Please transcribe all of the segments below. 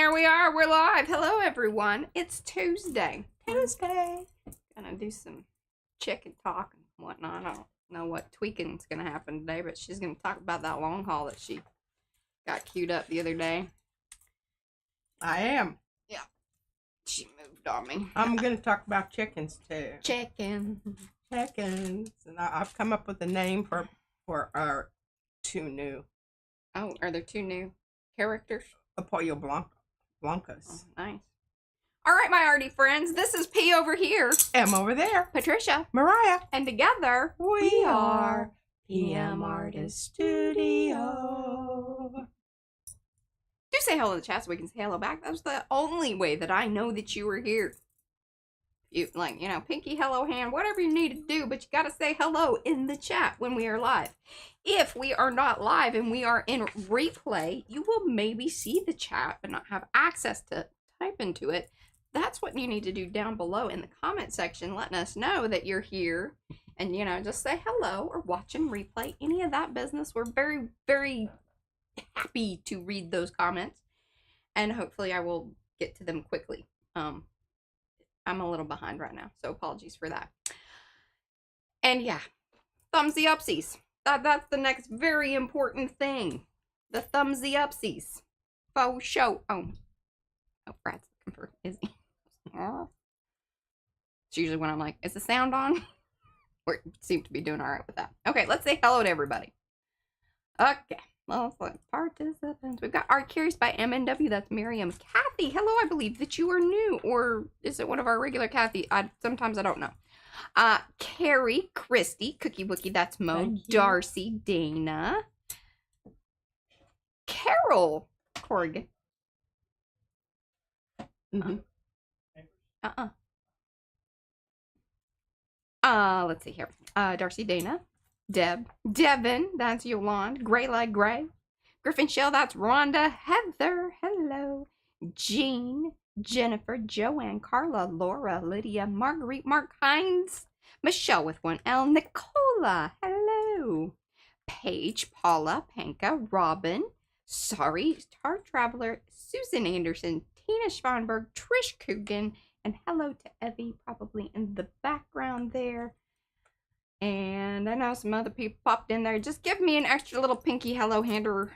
there we are. We're live. Hello, everyone. It's Tuesday. Gonna do some chicken talk and whatnot. I don't know what tweaking's gonna happen today, but she's gonna talk about that long haul that she got queued up the other day. I am. Yeah. She moved on me. I'm gonna talk about chickens too. Chickens. And I've come up with a name for our two new. Oh, are there two new characters? Pollo Blancas. Oh, nice. All right, my Arty friends. This is P over here. M over there. Patricia. Mariah. And together, we are PM Artist Studio. Do say hello in the chat so we can say hello back. That's the only way that I know that you are here. You pinky, hello, hand, whatever you need to do, but you gotta say hello in the chat when we are live. If we are not live and we are in replay, you will maybe see the chat but not have access to type into it. That's what you need to do down below in the comment section, letting us know that you're here. And, just say hello or watch and replay, any of that business. We're very, very happy to read those comments. And hopefully I will get to them quickly. I'm a little behind right now, so apologies for that. And yeah, thumbsy upsies. That's the next very important thing. The thumbsy upsies. Faux show. Oh, Brad's looking for Izzy. It's usually when I'm like, is the sound on? We seem to be doing all right with that. Okay, let's say hello to everybody. Okay. Well, participants. We've got Are Curious by MNW. That's Miriam. Kathy, hello. I believe that you are new. Or is it one of our regular Kathy? Sometimes I don't know. Carrie, Christy, Cookie Wookie. That's Mo. Darcy, Dana. Carol, Corrigan. Let's see here. Darcy, Dana. Deb, Devin, that's Yolande, Gray like Gray, Griffin Shell, that's Rhonda, Heather, hello, Jean, Jennifer, Joanne, Carla, Laura, Lydia, Marguerite, Mark Hines, Michelle with one L, Nicola, hello, Paige, Paula, Panka, Robin, Sorry, Star Traveler, Susan Anderson, Tina Schwanberg, Trish Coogan, and hello to Evie, probably in the background there. And I know some other people popped in there. Just give me an extra little pinky hello hand or,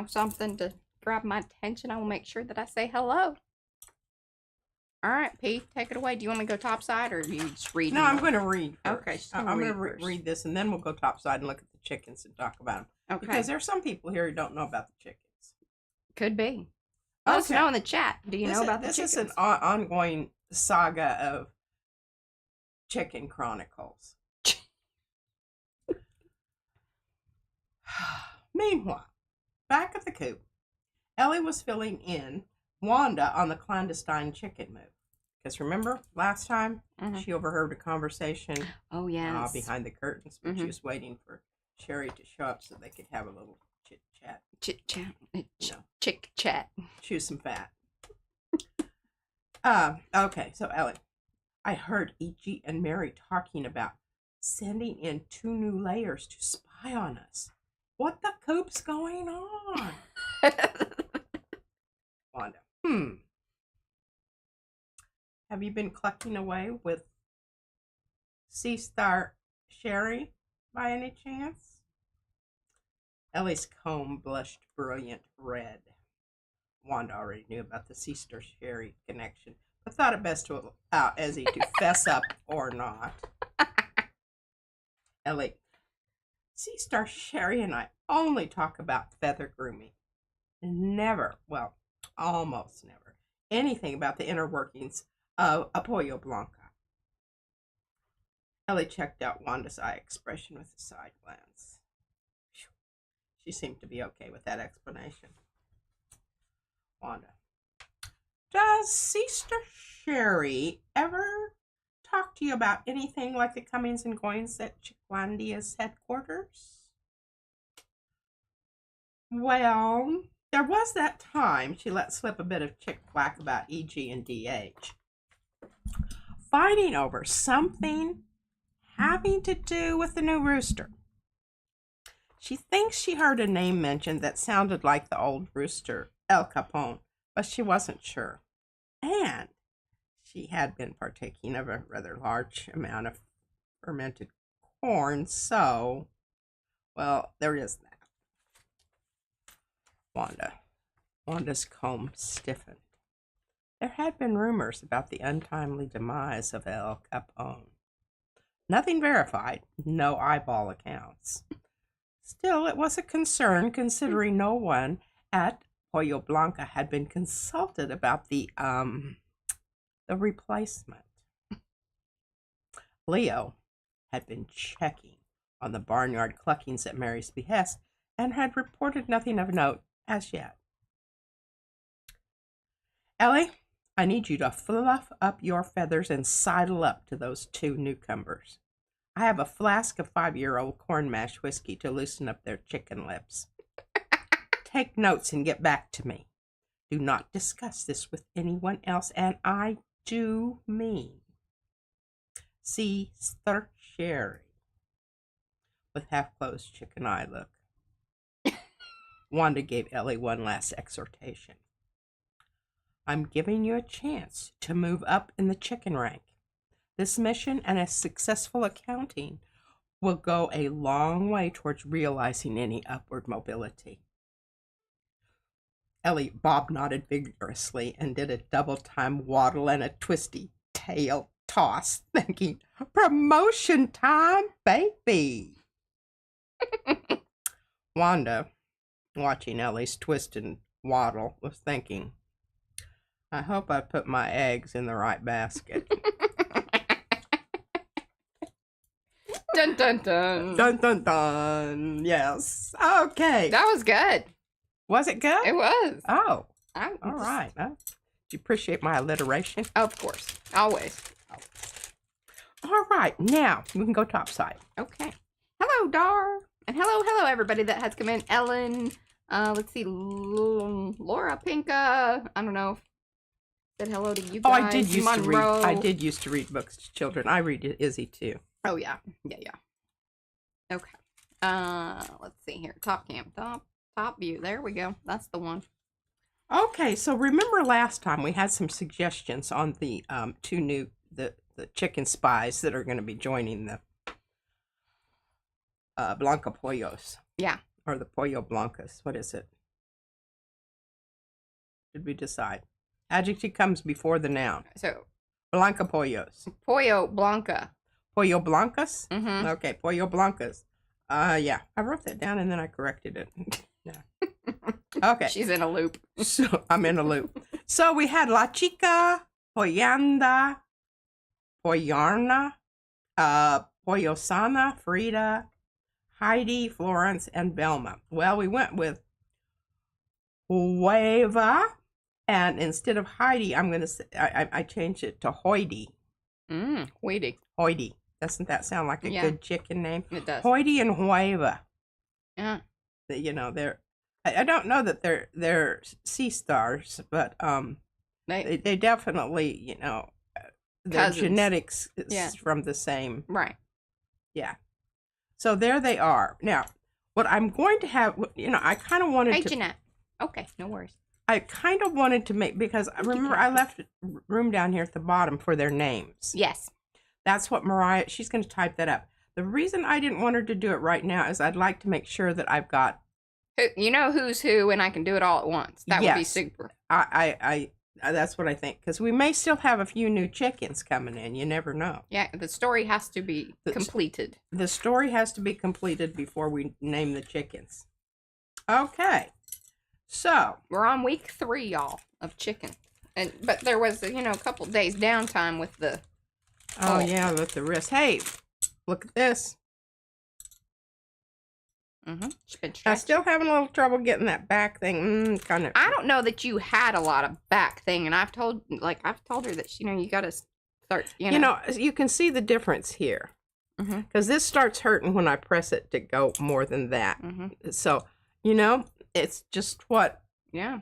something to grab my attention. I will make sure that I say hello. All right, P, take it away. Do you want me to go topside or do you just read? No, I'm going to read first. Okay. I'm going to read this and then we'll go topside and look at the chickens and talk about them. Okay. Because there are some people here who don't know about the chickens. Could be. Let us know in the chat. Do you know about the chickens? This is an ongoing saga of chicken chronicles. Meanwhile, back at the coop, Ellie was filling in Wanda on the clandestine chicken move. Because remember last time she overheard a conversation behind the curtains, but she was waiting for Sherry to show up so they could have a little chit-chat. Chick-chat. Chew some fat. Okay, so Ellie, I heard E.G. and Mary talking about sending in 2 new layers to spy on us. What the coop's going on? Wanda, Have you been clucking away with Sea Star Sherry by any chance? Ellie's comb blushed brilliant red. Wanda already knew about the Sea Star Sherry connection, but thought it best to allow Ezzy to fess up or not. Ellie, Sea Star Sherry and I only talk about feather grooming. Never, well, almost never, anything about the inner workings of a Pollo Blanca. Ellie checked out Wanda's eye expression with a side glance. She seemed to be okay with that explanation. Wanda, does Sister Sherry ever talk to you about anything like the comings and goings at Chickwandia's headquarters? Well, there was that time she let slip a bit of chick-whack about E.G. and D.H. fighting over something having to do with the new rooster. She thinks she heard a name mentioned that sounded like the old rooster, El Capone, but she wasn't sure. And she had been partaking of a rather large amount of fermented corn, so, well, there is that. Wanda's comb stiffened. There had been rumors about the untimely demise of El Capone. Nothing verified, no eyeball accounts. Still, it was a concern considering no one at Pollo Blanca had been consulted about the replacement. Leo had been checking on the barnyard cluckings at Mary's behest and had reported nothing of note as yet. Ellie, I need you to fluff up your feathers and sidle up to those two newcomers. I have a flask of 5-year-old corn mash whiskey to loosen up their chicken lips. Take notes and get back to me. Do not discuss this with anyone else, and I do mean. See Sherry with half-closed chicken eye look. Wanda gave Ellie one last exhortation. I'm giving you a chance to move up in the chicken rank. This mission and a successful accounting will go a long way towards realizing any upward mobility. Ellie bob-nodded vigorously and did a double-time waddle and a twisty tail toss, thinking, promotion time, baby. Wanda, watching Ellie's twist and waddle, was thinking, I hope I put my eggs in the right basket. Dun, dun, dun. Dun, dun, dun. Yes. Okay. That was good. Was it good? It was. Oh. All right. Do you appreciate my alliteration? Of course. Always. All right. Now, we can go topside. Okay. Hello, Dar. And hello, everybody that has come in. Ellen. Let's see. Laura Pinka. I don't know. Said hello to you guys. Oh, I did used to read. Monroe. I did used to read books to children. I read Izzy too. Oh yeah. Yeah. Okay. Let's see here. Top cam. Top view. There we go. That's the one. Okay, so remember last time we had some suggestions on the two new the chicken spies that are going to be joining the Blanca Pollos. Yeah. Or the Pollo Blancas. What is it? Did we decide? Adjective comes before the noun. So Blanca Pollos. Pollo Blanca. Pollo Blancas? Mm-hmm. Okay, Pollo Blancas. Yeah. I wrote that down and then I corrected it. Yeah. Okay. She's in a loop. So I'm in a loop. So we had La Chica, Pollanda, Poyarna, Poyosana, Frida, Heidi, Florence, and Velma. Well, we went with Hueva, and instead of Heidi, I'm going to say, I changed it to Hoity. Hoity. Hoity. Doesn't that sound like a good chicken name? It does. Hoity and Hueva. Yeah. You know, I don't know that they're sea stars, but they definitely, you know, their Cousins. genetics is from the same. Right. Yeah. So there they are. Now, what I'm going to have, you know, I kind of wanted Hey, to. Jeanette. Okay, no worries. I kind of wanted to make, because remember I left room down here at the bottom for their names. Yes. That's what Mariah, she's going to type that up. The reason I didn't want her to do it right now is I'd like to make sure that I've got. You know who's who, and I can do it all at once. That would be super. I that's what I think, because we may still have a few new chickens coming in. You never know. Yeah, the story has to be completed. The story has to be completed before we name the chickens. Okay. So We're on week 3, y'all, of chicken. But there was, you know, a couple days downtime with the. Oh yeah, with the wrist. Hey, look at this. I'm still having a little trouble getting that back thing. Kind of. I don't know that you had a lot of back thing, and I've told her that, you know, you got to start. You know, you can see the difference here, because this starts hurting when I press it to go more than that. So, you know, it's just what. Yeah.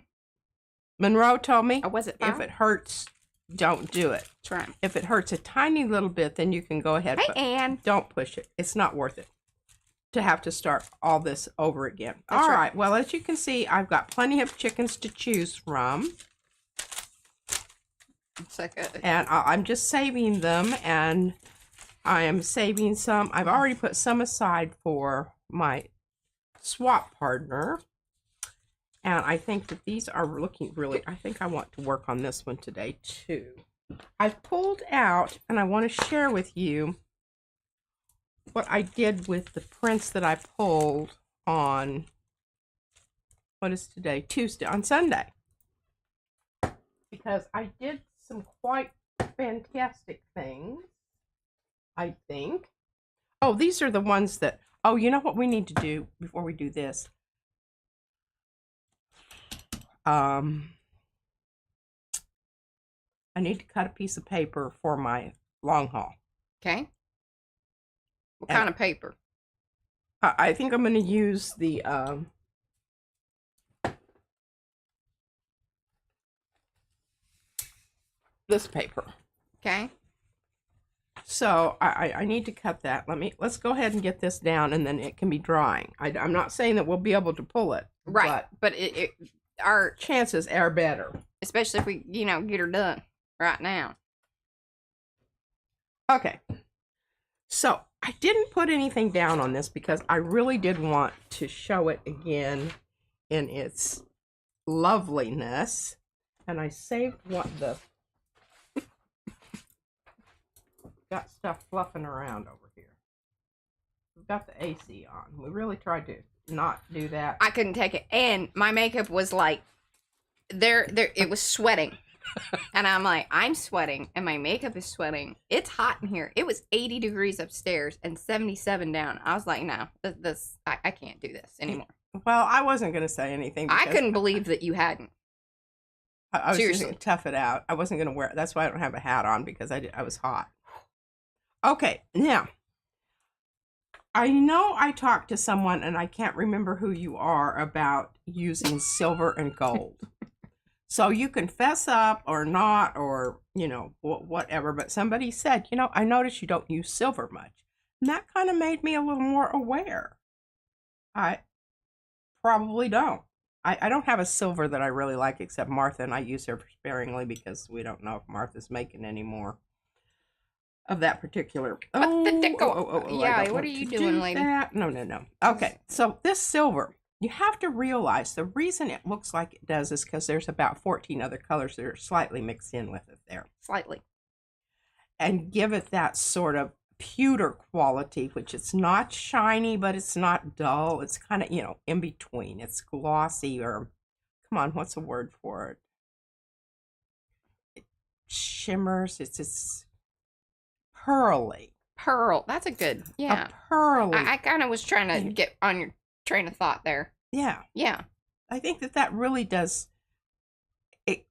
Monroe told me. Oh, was it? If it hurts, don't do it. That's right. If it hurts a tiny little bit, then you can go ahead. Hey, Ann. Don't push it. It's not worth it to have to start all this over again. All right. Well, as you can see, I've got plenty of chickens to choose from. It's like and I'm just saving them, and I am saving some. I've already put some aside for my swap partner, and I think that these are looking really, I think I want to work on this one today too. I've pulled out, and I want to share with you what I did with the prints that I pulled on, what is today? Tuesday, on Sunday. Because I did some quite fantastic things, I think. Oh, these are the ones that, oh, you know what we need to do before we do this? I need to cut a piece of paper for my long haul. Okay. What kind of paper? I think I'm going to use the this paper. Okay. So I need to cut that. Let's go ahead and get this down, and then it can be drying. I'm not saying that we'll be able to pull it, right? But our chances are better, especially if we get her done right now. Okay. So I didn't put anything down on this because I really did want to show it again in its loveliness, and I saved what the got stuff fluffing around over here. We've got the AC on. We really tried to not do that. I couldn't take it, and my makeup was like there it was sweating. And I'm like, I'm sweating and my makeup is sweating. It's hot in here. It was 80 degrees upstairs and 77 down. I was like, no, I can't do this anymore. Well, I wasn't going to say anything. I couldn't believe that you hadn't. I was just going to tough it out. I wasn't going to wear it. That's why I don't have a hat on, because I was hot. Okay, now, I know I talked to someone, and I can't remember who you are, about using silver and gold. So you can fess up or not, or, whatever. But somebody said, I noticed you don't use silver much. And that kind of made me a little more aware. I probably don't. I don't have a silver that I really like, except Martha, and I use her sparingly because we don't know if Martha's making any more of that particular. Yeah, what are you doing, lady? No. Okay, so this silver, you have to realize the reason it looks like it does is because there's about 14 other colors that are slightly mixed in with it there. Slightly. And give it that sort of pewter quality, which it's not shiny, but it's not dull. It's kind of, in between. It's glossy, or, come on, what's the word for it? It shimmers. It's pearly. Pearl. That's a good, yeah. A pearly. I kind of was trying to get on your train of thought there. Yeah. Yeah. I think that really does,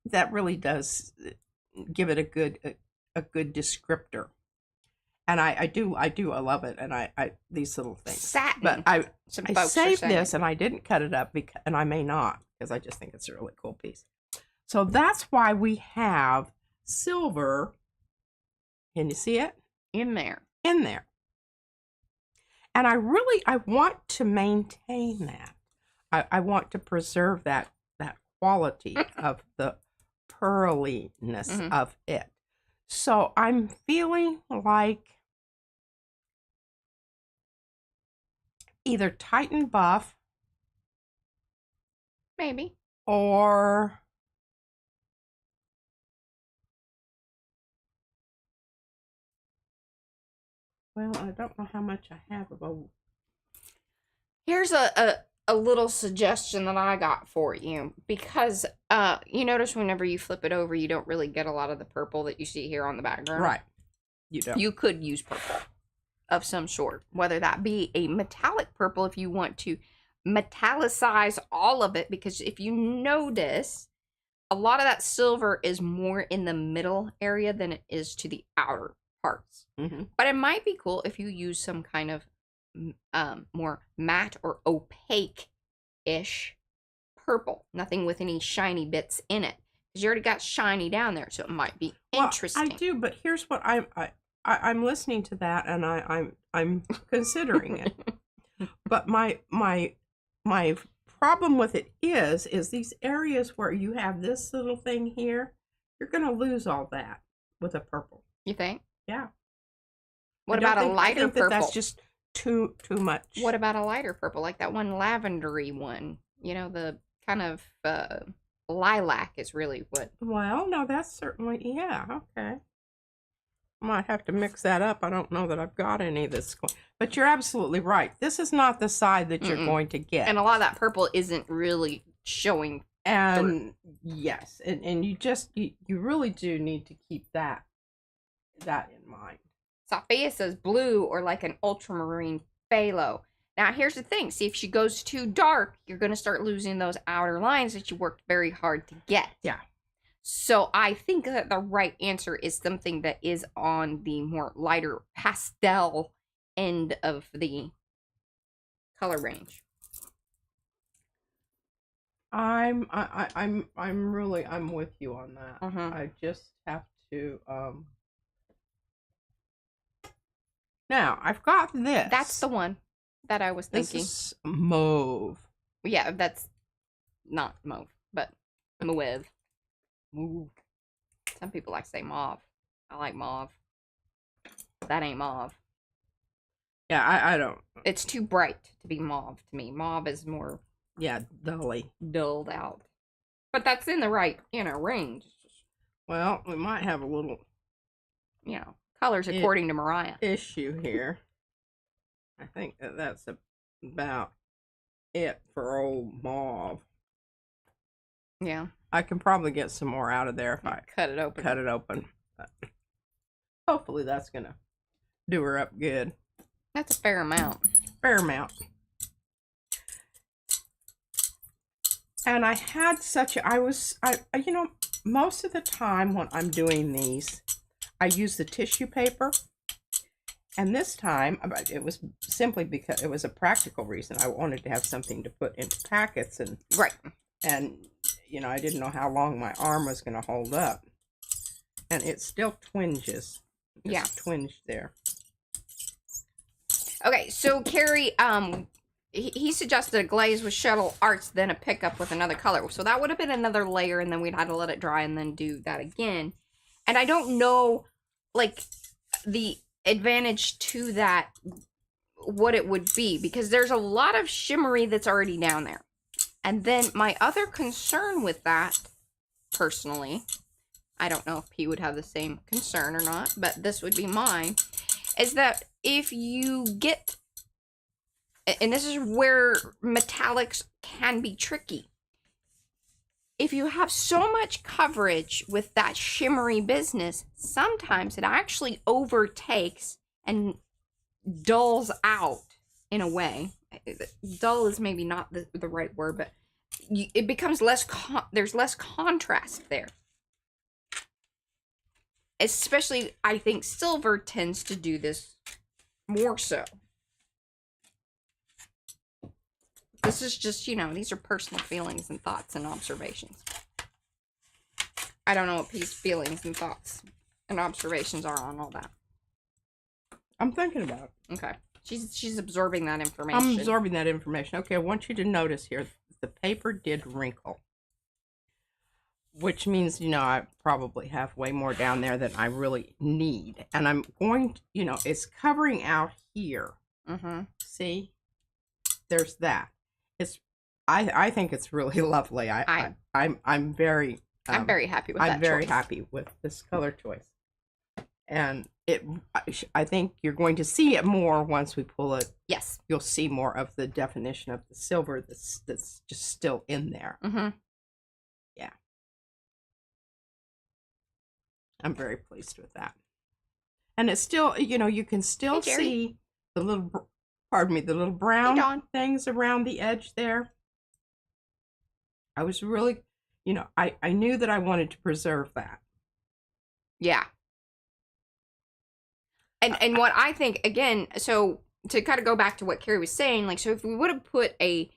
that really does give it a good descriptor. And I love it, and I these little things. Satin. But I saved this, and I didn't cut it up, and I may not, because I just think it's a really cool piece. So that's why we have silver. Can you see it? In there. And I want to maintain that. I want to preserve that quality of the pearliness of it. So I'm feeling like either Titan Buff, maybe, or well, I don't know how much I have of a. Here's a little suggestion that I got for you, because you notice whenever you flip it over, you don't really get a lot of the purple that you see here on the background. Right. You don't. You could use purple of some sort, whether that be a metallic purple if you want to metallicize all of it, because if you notice, a lot of that silver is more in the middle area than it is to the outer parts. But it might be cool if you use some kind of more matte or opaque-ish purple. Nothing with any shiny bits in it, because you already got shiny down there, so it might be interesting. I do, but here's what I'm listening to that, and I'm considering it. But my problem with it is these areas where you have this little thing here, you're going to lose all that with a purple. You think? Yeah. What about a lighter I think purple? that's just too much. What about a lighter purple, like that one lavendery one? You know, the kind of lilac is really what. Well, no, that's certainly, yeah, okay. I might have to mix that up. I don't know that I've got any of this. But you're absolutely right. This is not the side that you're going to get. And a lot of that purple isn't really showing. And yes, and you just, you really do need to keep that in mind. Sophia says blue or like an ultramarine phthalo. Now, here's the thing. See, if she goes too dark, you're going to start losing those outer lines that you worked very hard to get. Yeah. So I think that the right answer is something that is on the more lighter pastel end of the color range. I'm with you on that. I just have to, now, I've got this. That's the one that I was thinking. This is mauve. Yeah, that's not mauve, but mauve. Mauve. Some people like to say mauve. I like mauve. That ain't mauve. Yeah, I don't. It's too bright to be mauve to me. Mauve is more... Yeah, dully. Dulled out. But that's in the right, range. Well, we might have a little... colors according to Mariah. Issue here. I think that's about it for old mauve. Yeah. I can probably get some more out of there if I cut it open. But hopefully that's going to do her up good. That's a fair amount. Fair amount. And I had most of the time when I'm doing these, I use the tissue paper. And this time, it was simply because it was a practical reason. I wanted to have something to put into packets. And right. And, I didn't know how long my arm was going to hold up. And it still twinges. Yeah. Twinged there. Okay, so Carrie, he suggested a glaze with shuttle arts, then a pickup with another color. So that would have been another layer, and then we'd have to let it dry and then do that again. And I don't know, like, the advantage to that, what it would be, because there's a lot of shimmery that's already down there. And then my other concern with that, personally, I don't know if he would have the same concern or not, but this would be mine, is that if you get, and this is where metallics can be tricky, if you have so much coverage with that shimmery business, sometimes it actually overtakes and dulls out in a way. Dull is maybe not the right word, but it becomes less, there's less contrast there. Especially, I think silver tends to do this more so. This is just, these are personal feelings and thoughts and observations. I don't know what P's feelings and thoughts and observations are on all that. I'm thinking about it. Okay. She's absorbing that information. I'm absorbing that information. Okay, I want you to notice here, the paper did wrinkle. Which means, I probably have way more down there than I really need. And I'm going to, it's covering out here. Mm-hmm. See? There's that. I think it's really lovely. I'm very happy with that I'm very choice. happy with this color choice. And I think you're going to see it more once we pull it. Yes. You'll see more of the definition of the silver that's just still in there. Mm-hmm. Yeah. I'm very pleased with that. And it's still, you can still see the little, the little brown things around the edge there. I was really, I knew that I wanted to preserve that. Yeah. And what I think, again, so to kind of go back to what Carrie was saying, like, so if we would have put a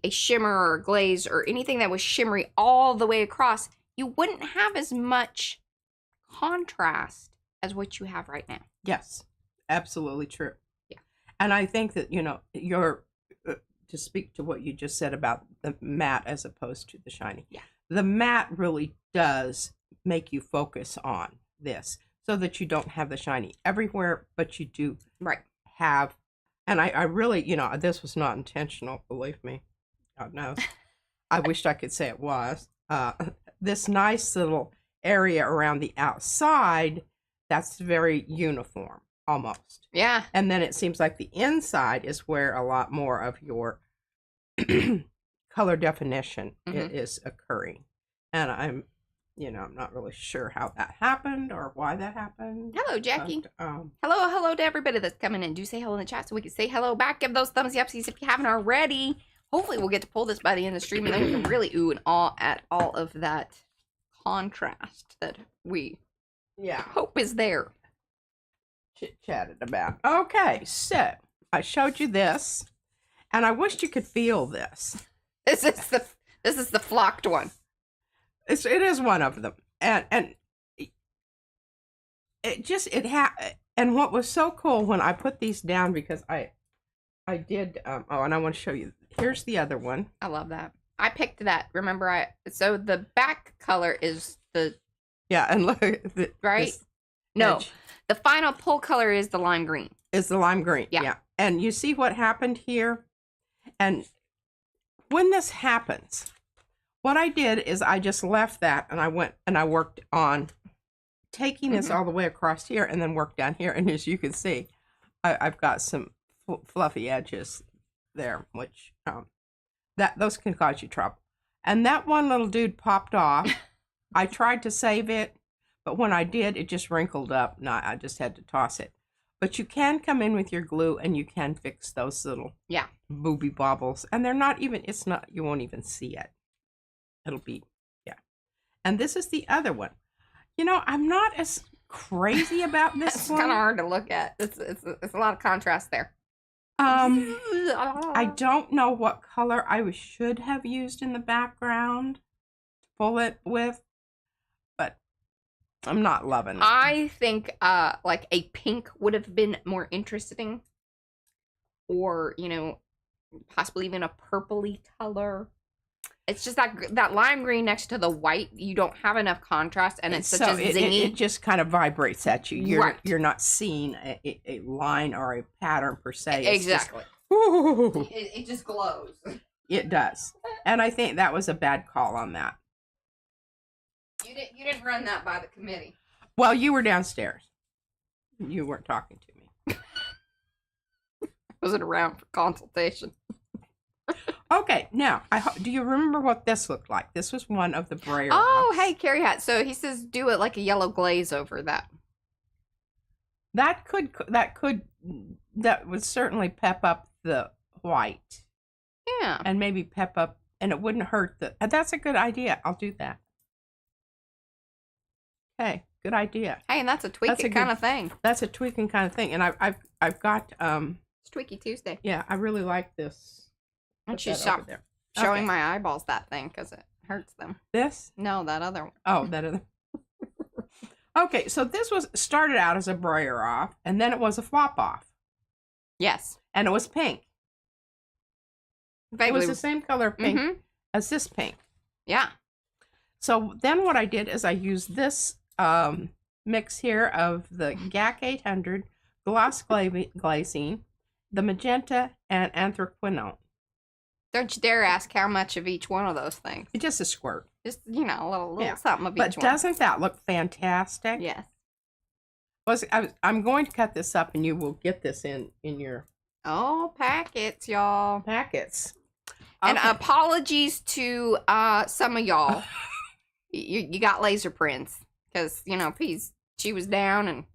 shimmer or a glaze or anything that was shimmery all the way across, you wouldn't have as much contrast as what you have right now. Yes, absolutely true. Yeah. And I think that, your, to speak to what you just said about the matte as opposed to the shiny. Yeah. the matte really does make you focus on this so that you don't have the shiny everywhere, but you do Right. have, and I really, this was not intentional, believe me. God knows. I wished I could say it was. This nice little area around the outside that's very uniform, almost. Yeah. And then it seems like the inside is where a lot more of your color definition is occurring. And I'm not really sure how that happened or why that happened. Hello, Jackie. But, hello to everybody that's coming in. Do say hello in the chat so we can say hello back. Give those thumbs upsies if you haven't already. Hopefully we'll get to pull this by the end of the stream, and then we can really ooh and awe at all of that contrast that we hope is there. Chit-chatted about. Okay, so I showed you this, and I wished you could feel this. This is the flocked one. It is one of them, and and what was so cool when I put these down, because I did and I want to show you. Here's the other one. I love that. I picked that. Remember, so the back color is the and look right. No, the final pull color is the lime green. Is the lime green? Yeah. And you see what happened here, and when this happens, what I did is I just left that, and I went and I worked on taking this all the way across here, and then worked down here. And as you can see, I've got some fluffy edges there, which those can cause you trouble. And that one little dude popped off. I tried to save it, but when I did, it just wrinkled up. No, I just had to toss it. But you can come in with your glue, and you can fix those little booby bobbles. And they're not even, you won't even see it. It'll be, And this is the other one. I'm not as crazy about this it's one. It's kind of hard to look at. It's a lot of contrast there. I don't know what color I should have used in the background to pull it with, but I'm not loving it. I think like a pink would have been more interesting, or possibly even a purpley color. It's just that lime green next to the white. You don't have enough contrast, and it's such a zingy. It just kind of vibrates at you. You're not seeing a line or a pattern per se. It's exactly. Just, it just glows. It does, and I think that was a bad call on that. You didn't run that by the committee. Well, you were downstairs. You weren't talking to me. I wasn't around for consultation. Okay, now, do you remember what this looked like? This was one of the brayer ones. Hey, Carrie Hat. So he says do it like a yellow glaze over that. That would certainly pep up the white. Yeah. And maybe pep up, and it wouldn't hurt that's a good idea. I'll do that. Okay, good idea. Hey, and that's a tweaking kind of thing. That's a tweaking kind of thing. And I've got It's Tweaky Tuesday. Yeah, I really like this. And she stopped showing my eyeballs that thing because it hurts them. This? No, that other one. Oh, that other. Okay, so this started out as a brayer off, and then it was a flop off. Yes. And it was pink. Vaguely. It was the same color pink as this pink. Yeah. So then what I did is I used this mix here of the GAC 800 gloss glazing, the magenta, and anthraquinone. Don't you dare ask how much of each one of those things. It's just a squirt. Just, a little something of each one. But doesn't that look fantastic? Yes. I'm going to cut this up, and you will get this in your... Oh, packets, y'all. Packets. Okay. And apologies to some of y'all. you got laser prints. Because, she was down, and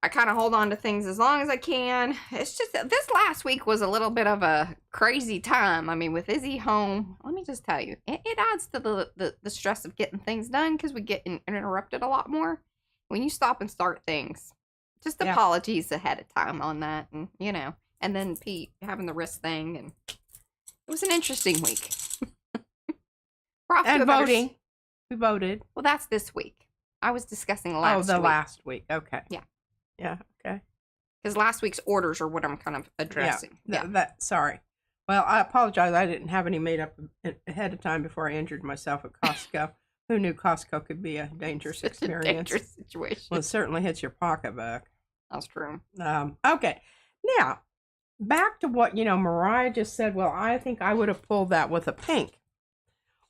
I kind of hold on to things as long as I can. It's just this last week was a little bit of a crazy time. I mean, with Izzy home, let me just tell you, it adds to the stress of getting things done because we get interrupted a lot more when you stop and start things. Just apologies ahead of time on that, and and then Pete having the wrist thing, and it was an interesting week. And voting, we voted. Well, that's this week. I was discussing last week. Oh, the last week. Okay. Yeah. Yeah, okay. Because last week's orders are what I'm kind of addressing. Yeah. Sorry. Well, I apologize. I didn't have any made up ahead of time before I injured myself at Costco. Who knew Costco could be a dangerous Such experience? a dangerous situation. Well, it certainly hits your pocketbook. That's true. Okay. Now, back to what, Mariah just said. Well, I think I would have pulled that with a pink.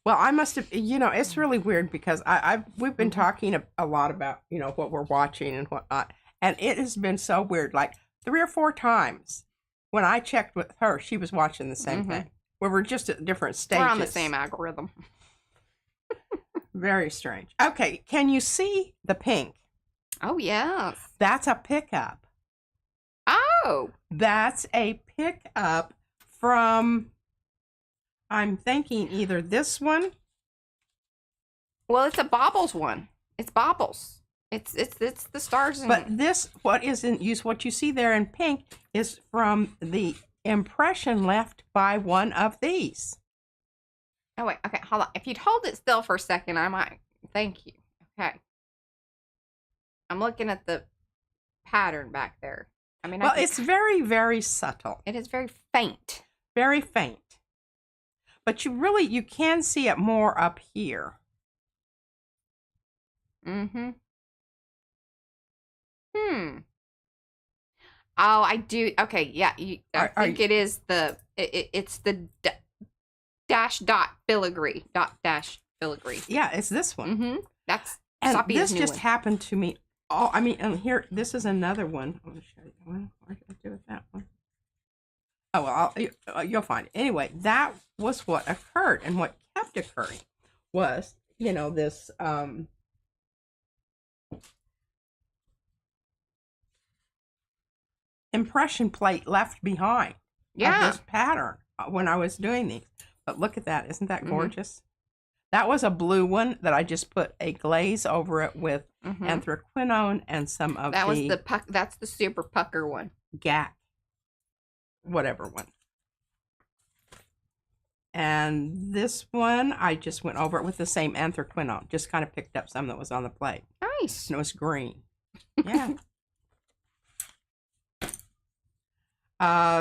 Well, I must have, it's really weird because we've been talking a lot about, what we're watching and whatnot. And it has been so weird. Like 3 or 4 times when I checked with her, she was watching the same thing. We were just at different stages. We're on the same algorithm. Very strange. Okay, can you see the pink? Oh, yes. That's a pickup. Oh. That's a pickup from, I'm thinking either this one. Well, it's a Baubles one. It's Baubles. It's the stars. But this, what you see there in pink is from the impression left by one of these. Oh, wait. Okay, hold on. If you'd hold it still for a second, I might. Thank you. Okay. I'm looking at the pattern back there. I mean, well, it's very, very subtle. It is very faint. Very faint. But you can see it more up here. Mm-hmm. Oh, I do. Okay, yeah. I think it is it's the dash dot filigree. Dash filigree. Yeah, it's this one. Mm-hmm. That's and Sophia's this just one. happened to me. Oh, I mean, and here, this is another one. I'm going to show you. What did I do with that one? Oh, well, you'll find it. Anyway, that was what occurred. And what kept occurring was, this impression plate left behind. Yeah. Of this pattern when I was doing these. But look at that. Isn't that gorgeous? That was a blue one that I just put a glaze over it with anthraquinone and some of that's the super pucker one. GAC. Whatever one. And this one, I just went over it with the same anthraquinone. Just kind of picked up some that was on the plate. Nice. And it was green. Yeah.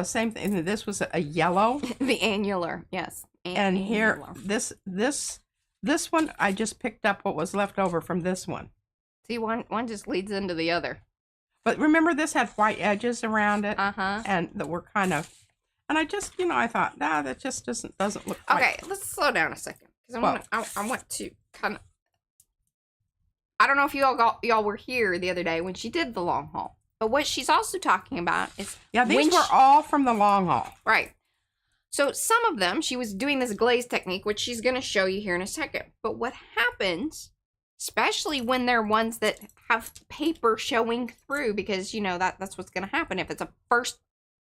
Same thing. This was a yellow. The annular, yes. And here, this one, I just picked up what was left over from this one. See, one just leads into the other. But remember, this had white edges around it. Uh-huh. And that were kind of, and I just, I thought, nah, that just doesn't look quite. Okay, let's slow down a second. Because I want to kind of, I don't know if y'all were here the other day when she did the long haul. But what she's also talking about is... Yeah, these were all from the long haul. Right. So some of them, she was doing this glaze technique, which she's going to show you here in a second. But what happens, especially when they're ones that have paper showing through, because, that's what's going to happen. If it's a first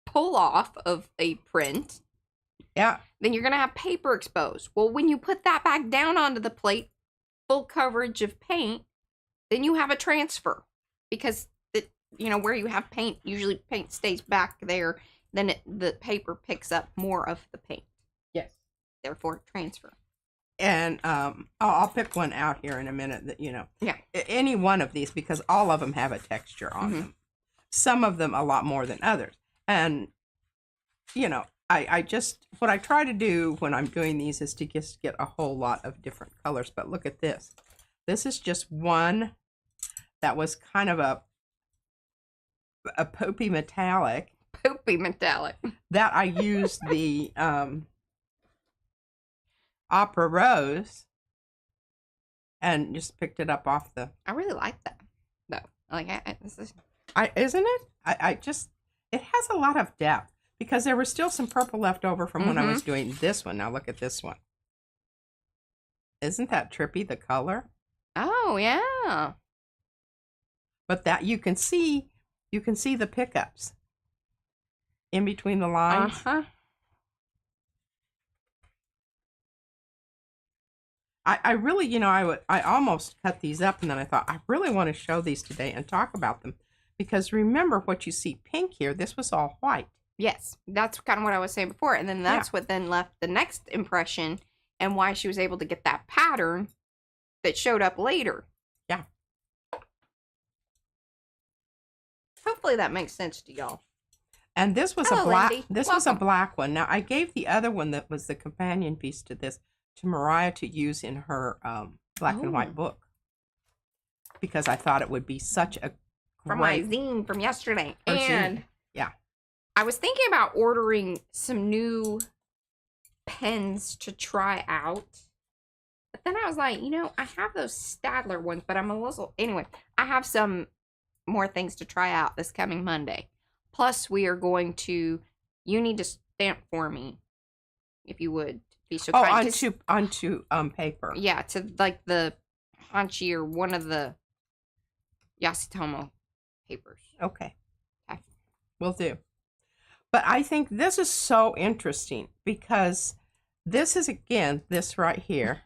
pull-off of a print, yeah, then you're going to have paper exposed. Well, when you put that back down onto the plate, full coverage of paint, then you have a transfer. Because... where you have paint, usually paint stays back there, then the paper picks up more of the paint. Yes. Therefore, transfer. And I'll pick one out here in a minute that, Yeah. Any one of these, because all of them have a texture on them. Some of them a lot more than others. And, I just, what I try to do when I'm doing these is to just get a whole lot of different colors. But look at this. This is just one that was kind of a poopy metallic. Poopy metallic. That I used the Opera Rose and just picked it up off the... I really like that, though. Isn't it? I just... It has a lot of depth because there was still some purple left over from when I was doing this one. Now look at this one. Isn't that trippy, the color? Oh, yeah. But that you can see the pickups in between the lines. I really, I almost cut these up, and then I thought, I really want to show these today and talk about them. Because remember what you see pink here, this was all white. Yes, that's kind of what I was saying before. And then that's what then left the next impression and why she was able to get that pattern that showed up later. Yeah. Hopefully that makes sense to y'all. And this was Hello, a black. Lindy. This was a Welcome. black one. Now I gave the other one that was the companion piece to this to Mariah to use in her black and white book because I thought it would be such a From my zine from yesterday. And yeah, I was thinking about ordering some new pens to try out. But then I was like, you know, I have those Stadler ones, but I'm a little... Anyway, I have some more things to try out this coming Monday. Plus, we are going to... You need to stamp for me, if you would. Be so kind. Onto paper. Yeah, to like the Hanchi or one of the Yasutomo papers. Okay. Will do. But I think this is so interesting because this is, again, this right here.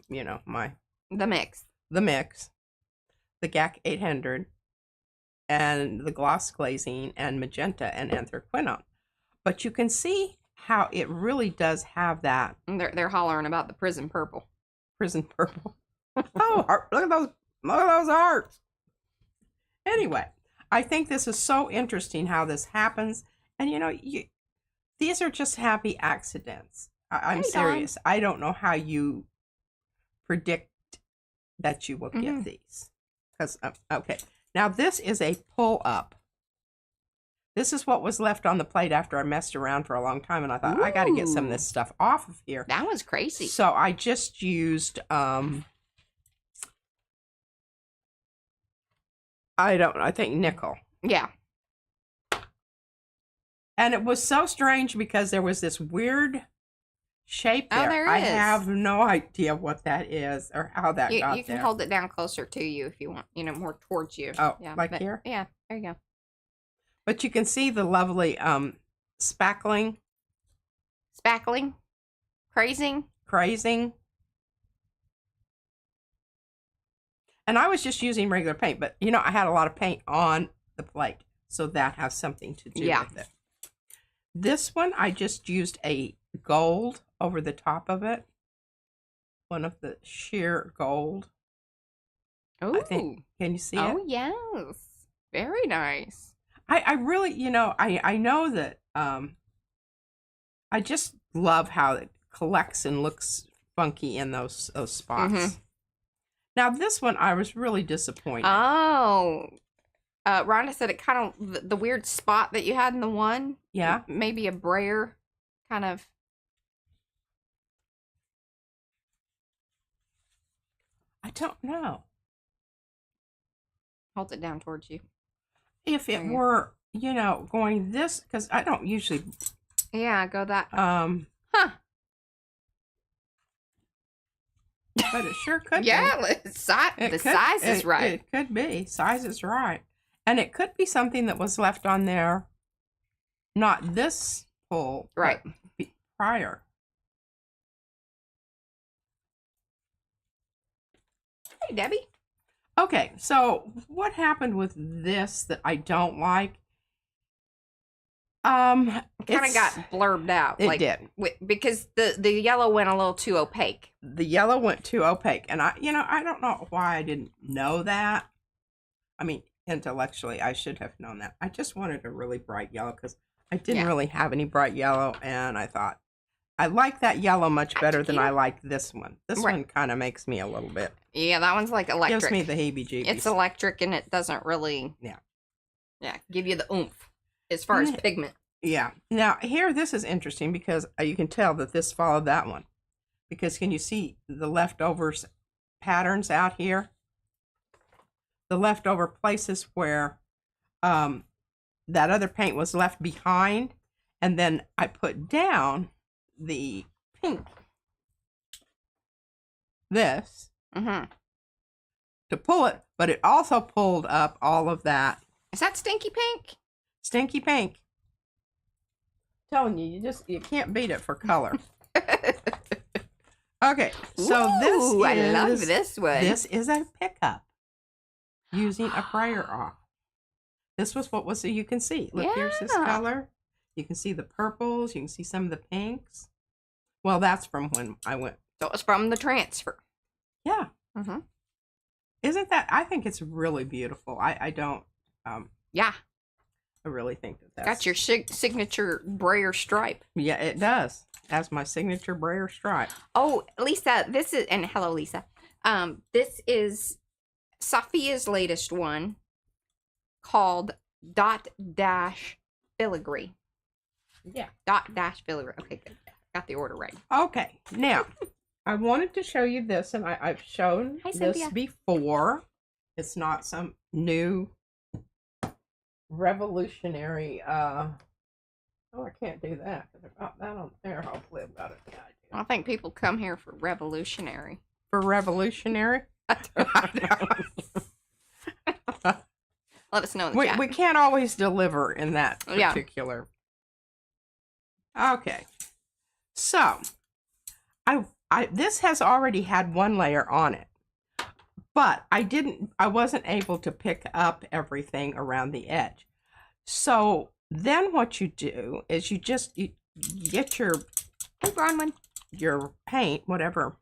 You know, The mix, the GAC 800, and the gloss glazing, and magenta, and anthraquinone. But you can see how it really does have that. And they're hollering about the prison purple. Prison purple. Oh, look at those hearts. Anyway, I think this is so interesting how this happens. And you know, these are just happy accidents. I'm serious. I don't know how you predict that you will get these. Because, okay. Now, this is a pull-up. This is what was left on the plate after I messed around for a long time. And I thought, I got to get some of this stuff off of here. That was crazy. So I just used, I think nickel. Yeah. And it was so strange because there was this weird shape there. Oh, there I is. have no idea what that is or how that got there. You can hold it down closer to you if you want, you know, more towards you. Oh, yeah, like here? Yeah, there you go. But you can see the lovely spackling. Spackling? Crazing? And I was just using regular paint, but, you know, I had a lot of paint on the plate, so that has something to do with it. This one, I just used a gold over the top of it. One of the sheer gold. Oh, I think, can you see it? Oh, yes. Very nice. I really, you know, I know that I just love how it collects and looks funky in those spots. Now, this one, I was really disappointed. Oh. Rhonda said it kind of, the weird spot that you had in the one. Yeah. Maybe a brayer kind of. I don't know. Hold it down towards you. If it were, you know, going this, because I don't usually. Yeah, go that. Huh. But it sure could be. The size is right. It could be. Size is right. And it could be something that was left on there, not this pull, right, but prior. Hey, Debbie. Okay, so what happened with this that I don't like? Kind of got blurbed out. It did. Because the yellow went a little too opaque. The yellow went too opaque. And I don't know why I didn't know that. I mean, intellectually, I should have known that. I just wanted a really bright yellow because I didn't really have any bright yellow. And I thought, I like that yellow much better than I like this one. This one kind of makes me a little bit. Yeah, that one's like electric. Gives me the heebie-jeebies. It's electric and it doesn't really... Yeah, give you the oomph as far as pigment. Yeah. Now, here, this is interesting because you can tell that this followed that one. Because can you see the leftovers patterns out here? The leftover places where that other paint was left behind. And then I put down the pink. This. To pull it. But it also pulled up all of that. Is that stinky pink? Stinky pink. Telling you, you can't beat it for color. Okay, so I love this one. This is a pickup using a brayer off. This was what was, so you can see. Look, here's this color. You can see the purples. You can see some of the pinks. Well, that's from when I went. So it was from the transfer. Yeah. Isn't that? I think it's really beautiful. I don't. Yeah. I really think that that's... Got your signature brayer stripe. Yeah, it does. As my signature brayer stripe. Oh, Lisa, this is... And hello, Lisa. This is Sophia's latest one called Dot Dash Filigree. Yeah. Dot Dash Filigree. Okay, good. Got the order right. Okay, now, I wanted to show you this, and I've shown this before. It's not some new revolutionary, oh, I can't do that, because I got that on there. Hopefully I've got it. Yeah, I do. I think people come here for revolutionary. For revolutionary? Let us know in the chat. We can't always deliver in that particular. Yeah. Okay. So, this has already had one layer on it, but I wasn't able to pick up everything around the edge. So then what you do is you get your paint, whatever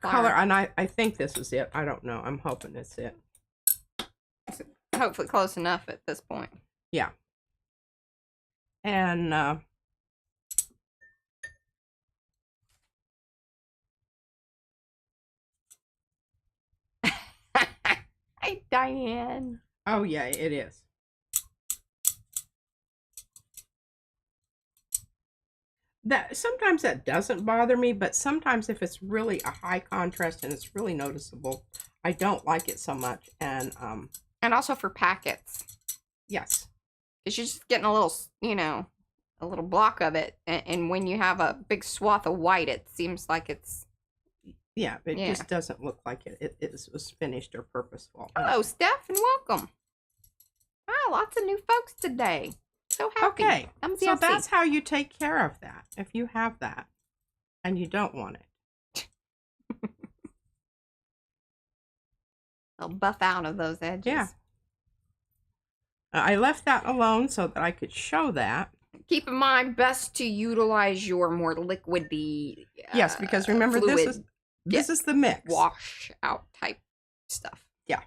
color, and I think this is it. I don't know. I'm hoping it's it. Hopefully close enough at this point. Yeah. And Hi, Diane. Oh yeah, it is. Sometimes that doesn't bother me, but sometimes if it's really a high contrast and it's really noticeable, I don't like it so much. And also for packets. Yes. Because you're just getting a little, a little block of it. And when you have a big swath of white, it seems like it's... Yeah, it just doesn't look like it was finished or purposeful. Hello, Steph, and welcome. Wow, lots of new folks today. So happy. Okay, so that's how you take care of that. If you have that and you don't want it. I'll buff out of those edges. Yeah. I left that alone so that I could show that. Keep in mind, best to utilize your more liquidy. Yes, because remember, this is the mix. Wash out type stuff. Yeah.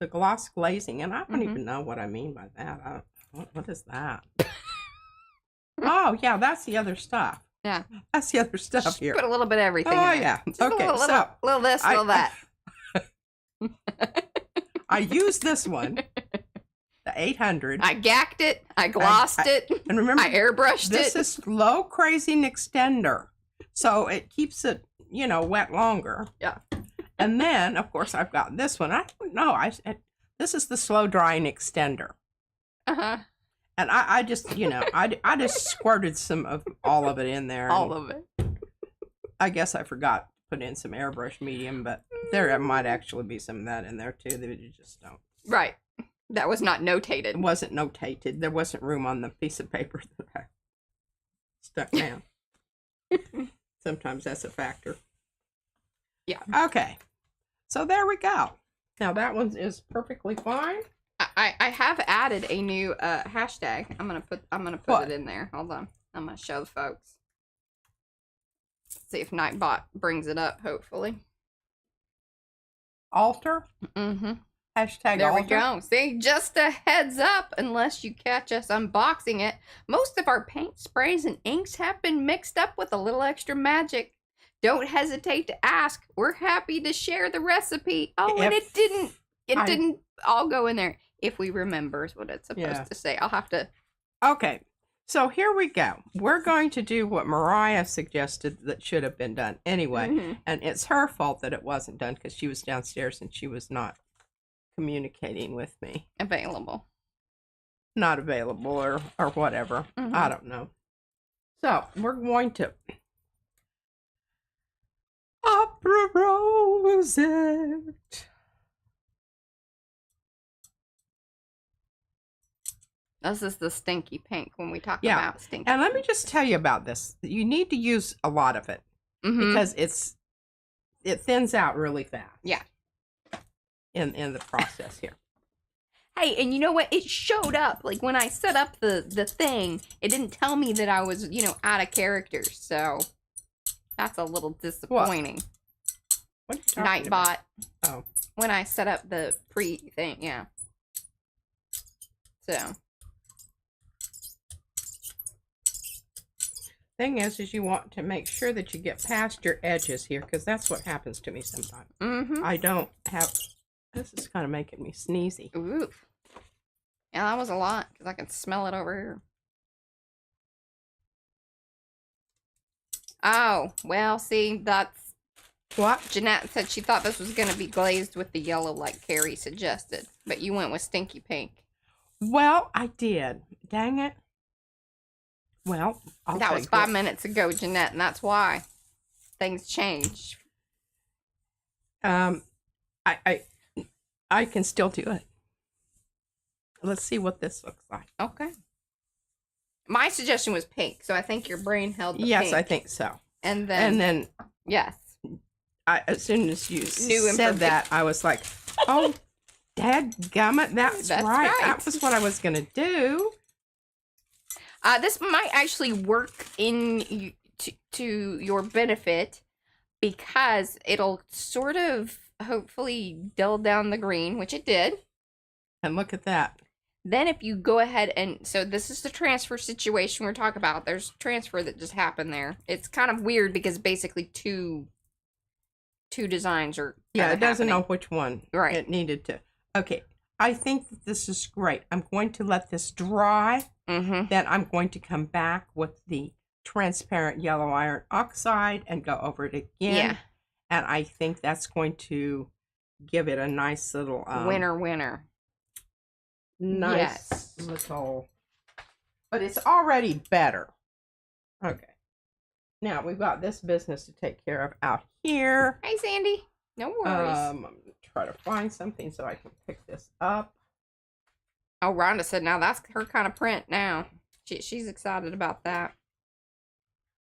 The gloss glazing, and I don't even know what I mean by that. What is that? Oh, yeah, that's the other stuff. Yeah. That's the other stuff Just here. Put a little bit of everything in there. Yeah. Just okay, little this, little that. I used this one, the 800. I gacked it. I glossed it. And remember, I airbrushed it. This is low crazing extender, so it keeps it, wet longer. Yeah. And then, of course, I've got this one. I don't know. This is the slow drying extender. Uh-huh. And I just, I just squirted some of all of it in there. All of it. I guess I forgot to put in some airbrush medium, but there might actually be some of that in there too that you just don't. Right. That was not notated. It wasn't notated. There wasn't room on the piece of paper that I stuck down. Sometimes that's a factor. Yeah. Okay. So there we go. Now that one is perfectly fine. I have added a new hashtag. I'm gonna put it in there. Hold on. I'm gonna show the folks. See if Nightbot brings it up. Hopefully. Alter. Mm-hmm. Hashtag there alter. we go. See, just a heads up, unless you catch us unboxing it, most of our paint sprays and inks have been mixed up with a little extra magic. Don't hesitate to ask. We're happy to share the recipe. Oh, and it didn't all go in there. If we remember is what it's supposed to say. I'll have to. Okay. So here we go. We're going to do what Mariah suggested that should have been done anyway. And it's her fault that it wasn't done because she was downstairs and she was not communicating with me. Available. Not available or whatever. I don't know. So we're going to Opera Rosette. This is the stinky pink when we talk about stinky. And let me just tell you about this. You need to use a lot of it because it thins out really fast. Yeah. In the process here. Hey, and you know what? It showed up. Like when I set up the thing, it didn't tell me that I was, out of character. So that's a little disappointing. What are you talking about? Nightbot. Oh. when I set up the pre-thing, yeah. So. Thing is you want to make sure that you get past your edges here, because that's what happens to me sometimes. I don't have... This is kind of making me sneezy. Ooh. Yeah, that was a lot, because I can smell it over here. Oh, well, see, that's... What? Jeanette said she thought this was going to be glazed with the yellow like Carrie suggested, but you went with stinky pink. Well, I did. Dang it. Well, that was 5 minutes ago, Jeanette, and that's why things changed. I can still do it. Let's see what this looks like. Okay. My suggestion was pink, so I think your brain held the yes, pink. I think so. And then yes. As soon as you said that, I was like, oh, dadgummit, that's right. That was what I was going to do. This might actually work to your benefit, because it'll sort of hopefully dull down the green, which it did. And look at that. Then if you go ahead and... So this is the transfer situation we're talking about. There's transfer that just happened there. It's kind of weird because basically two designs are... Yeah, it doesn't know which one right. It needed to... Okay, I think that this is great. I'm going to let this dry. Then I'm going to come back with the transparent yellow iron oxide and go over it again. Yeah. And I think that's going to give it a nice little... winner. Nice little... But it's already better. Okay. Now, we've got this business to take care of out here. Hey, Sandy. No worries. I'm going to try to find something so I can pick this up. Oh, Rhonda said now that's her kind of print now. She's excited about that.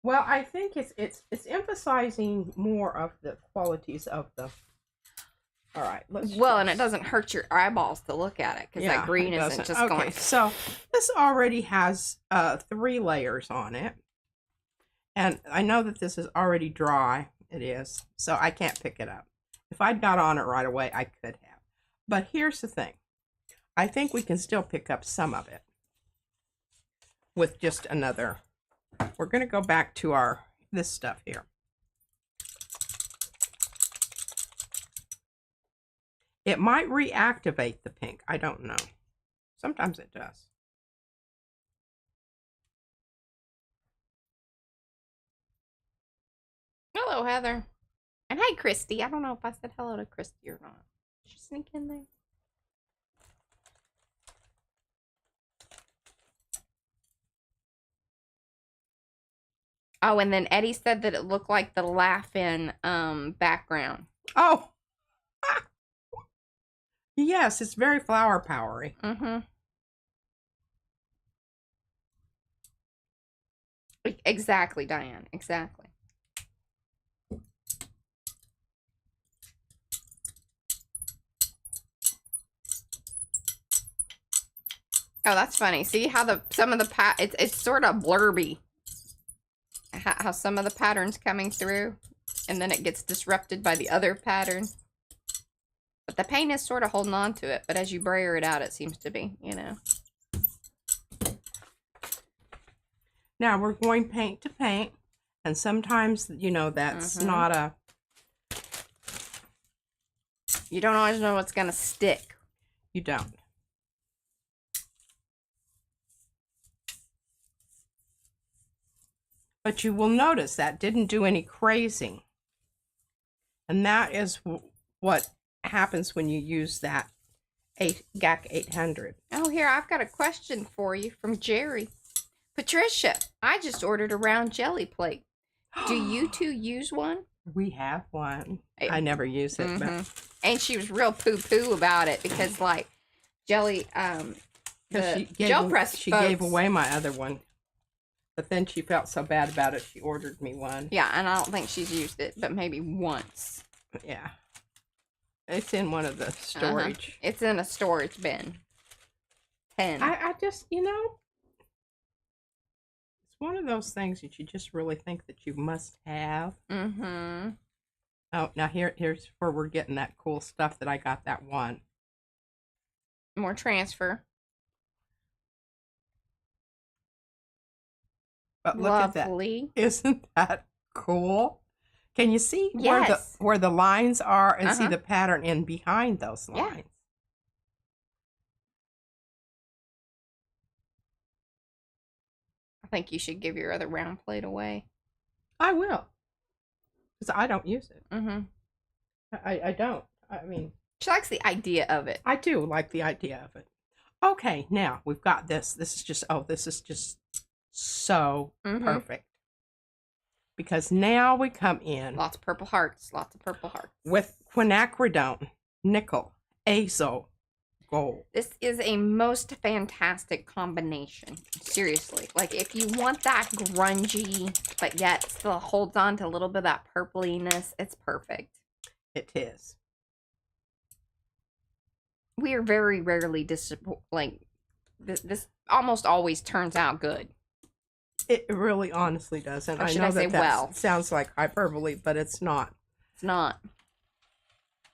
Well, I think it's emphasizing more of the qualities of the... All right, and it doesn't hurt your eyeballs to look at it, because that green isn't just going... So this already has 3 layers on it. And I know that this is already dry. It is. So I can't pick it up. If I'd got on it right away, I could have. But here's the thing. I think we can still pick up some of it with just another. We're going to go back to this stuff here. It might reactivate the pink. I don't know. Sometimes it does. Hello, Heather. And hey, Christy. I don't know if I said hello to Christy or not. Did she sneak in there? Oh, and then Eddie said that it looked like the laughing background. Oh! Yes, it's very flower powery. Exactly, Diane. Exactly. Oh, that's funny. See how some of the it's sort of blurby. How some of the patterns coming through, and then it gets disrupted by the other pattern. But the paint is sort of holding on to it, but as you brayer it out, it seems to be, you know. Now we're going paint to paint, and sometimes, you know, that's not a... You don't always know what's going to stick. You don't. But you will notice that didn't do any crazing. And that is what happens when you use that GAC 800. Oh, here, I've got a question for you from Jerry. Patricia, I just ordered a round jelly plate. Do you two use one? We have one. I never use it. But... And she was real poo-poo about it because, like, jelly, the gel press She gave away my other one. But then she felt so bad about it, she ordered me one. Yeah, and I don't think she's used it, but maybe once. Yeah. It's in one of the storage. It's in a storage bin. 10. I just, you know, it's one of those things that you just really think that you must have. Oh, now here's where we're getting that cool stuff that I got that one. More transfer. But look at that. Isn't that cool? Can you see where the lines are and see the pattern in behind those lines? Yeah. I think you should give your other round plate away. I will. Because I don't use it. Mm-hmm. I don't. I mean... She likes the idea of it. I do like the idea of it. Okay, now we've got this. This is just so perfect. Because now we come in. Lots of purple hearts. Lots of purple hearts. With quinacridone, nickel, azo, gold. This is a most fantastic combination. Seriously. Like, if you want that grungy, but yet still holds on to a little bit of that purpliness, it's perfect. It is. We are very rarely disappointed. Like, this almost always turns out good. It really honestly does. And I know that sounds like hyperbole, but it's not. It's not.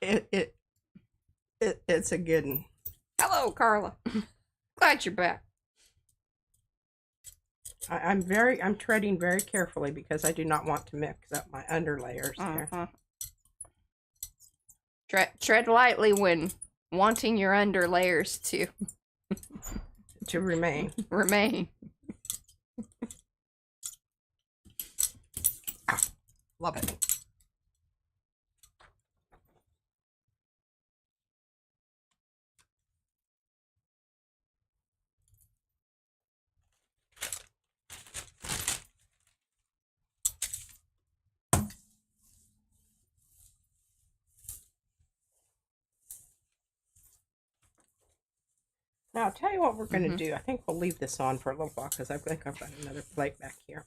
It's a good one. Hello, Carla. Glad you're back. I'm treading very carefully because I do not want to mix up my underlayers there. Tread lightly when wanting your underlayers to remain. Love it. Now, I'll tell you what we're going to do. I think we'll leave this on for a little while because I think I've got another plate back here.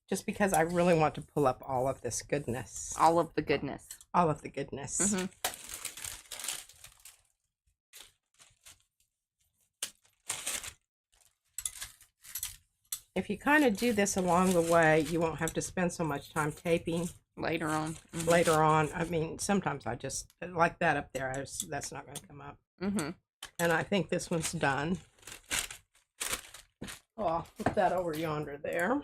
Just because I really want to pull up all of this goodness. All of the goodness. All of the goodness. Mm-hmm. If you kind of do this along the way, you won't have to spend so much time taping. Later on. Mm-hmm. Later on. I mean, sometimes I just, like that up there, that's not going to come up. Mm-hmm. And I think this one's done. Oh, I'll put that over yonder there.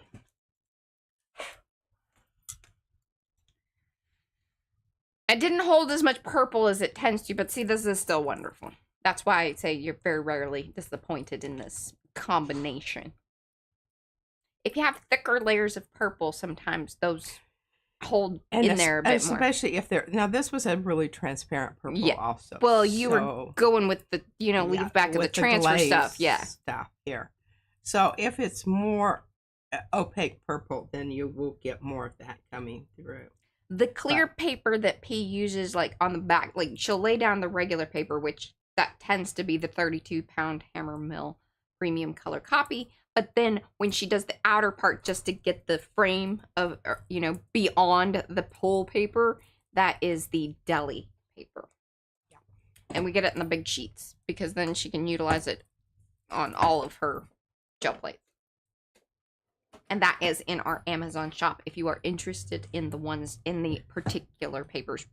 It didn't hold as much purple as it tends to, but see, this is still wonderful. That's why I say you're very rarely disappointed in this combination. If you have thicker layers of purple, sometimes those hold in there a bit more. Especially if they're... Now, this was a really transparent purple also. Well, you were going with the, leave back of the transfer stuff. Yeah. Stuff here. So, if it's more opaque purple, then you will get more of that coming through. The clear paper that P uses, like, on the back, like, she'll lay down the regular paper, which that tends to be the 32-pound Hammer Mill premium color copy. But then when she does the outer part just to get the frame of, beyond the pull paper, that is the Gelli paper. Yeah. And we get it in the big sheets because then she can utilize it on all of her gel plates. And that is in our Amazon shop if you are interested in the ones in the particular papers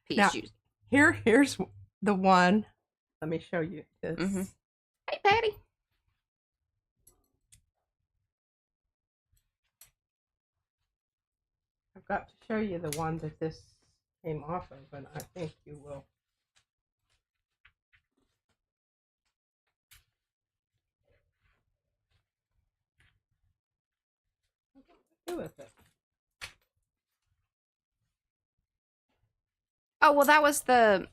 P's using. Here's the one. Let me show you this. Mm-hmm. Hey, Patty. I've got to show you the one that this came off of, and I think you will. What do I do with it? Oh, well, that was the...